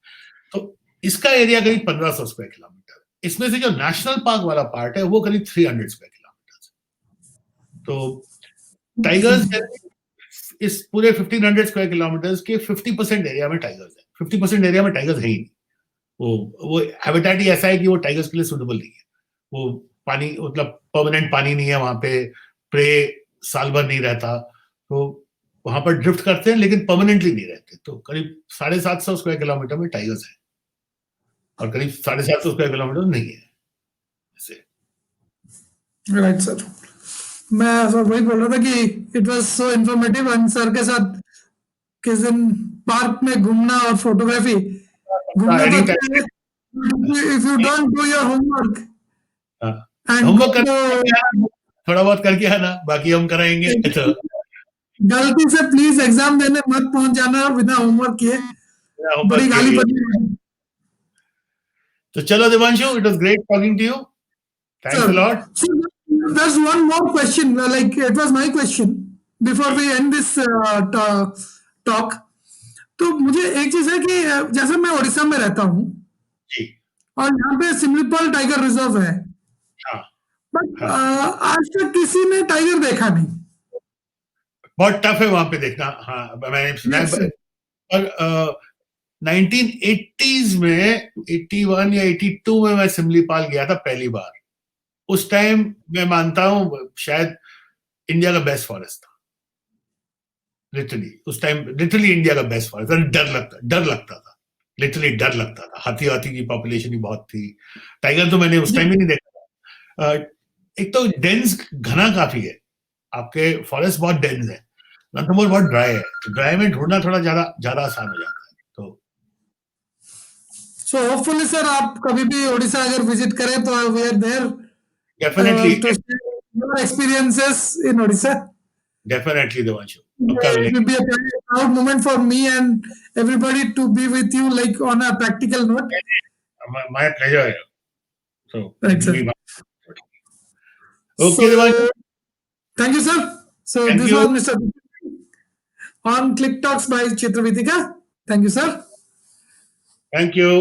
तो इसका एरिया करीब 1500 स्क्वायर किलोमीटर। इसमें से जो नेशनल पार्क वाला पार्ट है वो करीब 300 स्क्वायर किलोमीटर। तो टाइगर्स इस पूरे 1500 स्क्वायर किलोमीटर के 50% एरिया में टाइगर्स है, 50% एरिया में टाइगर्स है ही नहीं। वो हैबिटेट ही ऐसा है कि वो टाइगर्स के लिए सुटेबल नहीं है। वो पानी, मतलब परमानेंट पानी नहीं है वहां पे, प्रे साल भर नहीं रहता, तो वहां पर ड्रिफ्ट करते हैं लेकिन परमानेंटली नहीं रहते। तो करीब 750 स्क्वायर किलोमीटर में टाइगर्स है और करीब 750 स्क्वायर किलोमीटर नहीं है। राइट सर, मैं सर वही बोल रहा था कि it was so informative, and sir के साथ किस दिन पार्क में घूमना और फोटोग्राफी घूमना तो अच्छा है, if you don't do your homework and homework थोड़ा बहुत करके आना, बाकी हम कराएंगे। तो गलती से प्लीज एग्जाम देने मत पहुंच जाना बिना होमवर्क किए, बड़ी गाली पड़ती। तो चलो Divanshu, it was great talking to you, thanks a lot. There's one more question, like it was my question before we end this talk. तो मुझे एक चीज है कि जैसे मैं उड़ीसा में रहता हूँ और यहाँ पे सिमलीपाल टाइगर रिजर्व है, बट आज तक किसी ने टाइगर देखा नहीं। बहुत टफ है वहां पे देखना। हाँ, मैंने सुना है। और 1980s में 81 या 82 में मैं सिमलीपाल गया था पहली बार। उस टाइम मैं मानता हूं शायद इंडिया का बेस्ट फॉरेस्ट था, लिटरली उस टाइम, लिटरली इंडिया का बेस्ट फॉरेस्ट। डर लगता था, लिटरली डर लगता था। हाथी की पॉपुलेशन भी बहुत थी। टाइगर तो मैंने उस टाइम भी नहीं देखा था। एक तो डेंस घना काफी है, आपके फॉरेस्ट बहुत डेंस है। रणथंभौर बहुत ड्राई है, ड्राई में ढूंढना थोड़ा ज्यादा आसान हो जाता है। तो So hopefully sir, आप कभी भी ओडिशा अगर विजिट करें तो we are there definitely, to share your experiences in Odisha. Definitely Devanshu, पक्का It will मिलेंगे। be a proud moment for me and everybody to be with you like on a practical note. My pleasure है। सो Right, sir. Okay Devanshu, So thank you, sir. So thank this you, was Mr. on Click Talks by Chitra Vitika. Thank you, sir. Thank you.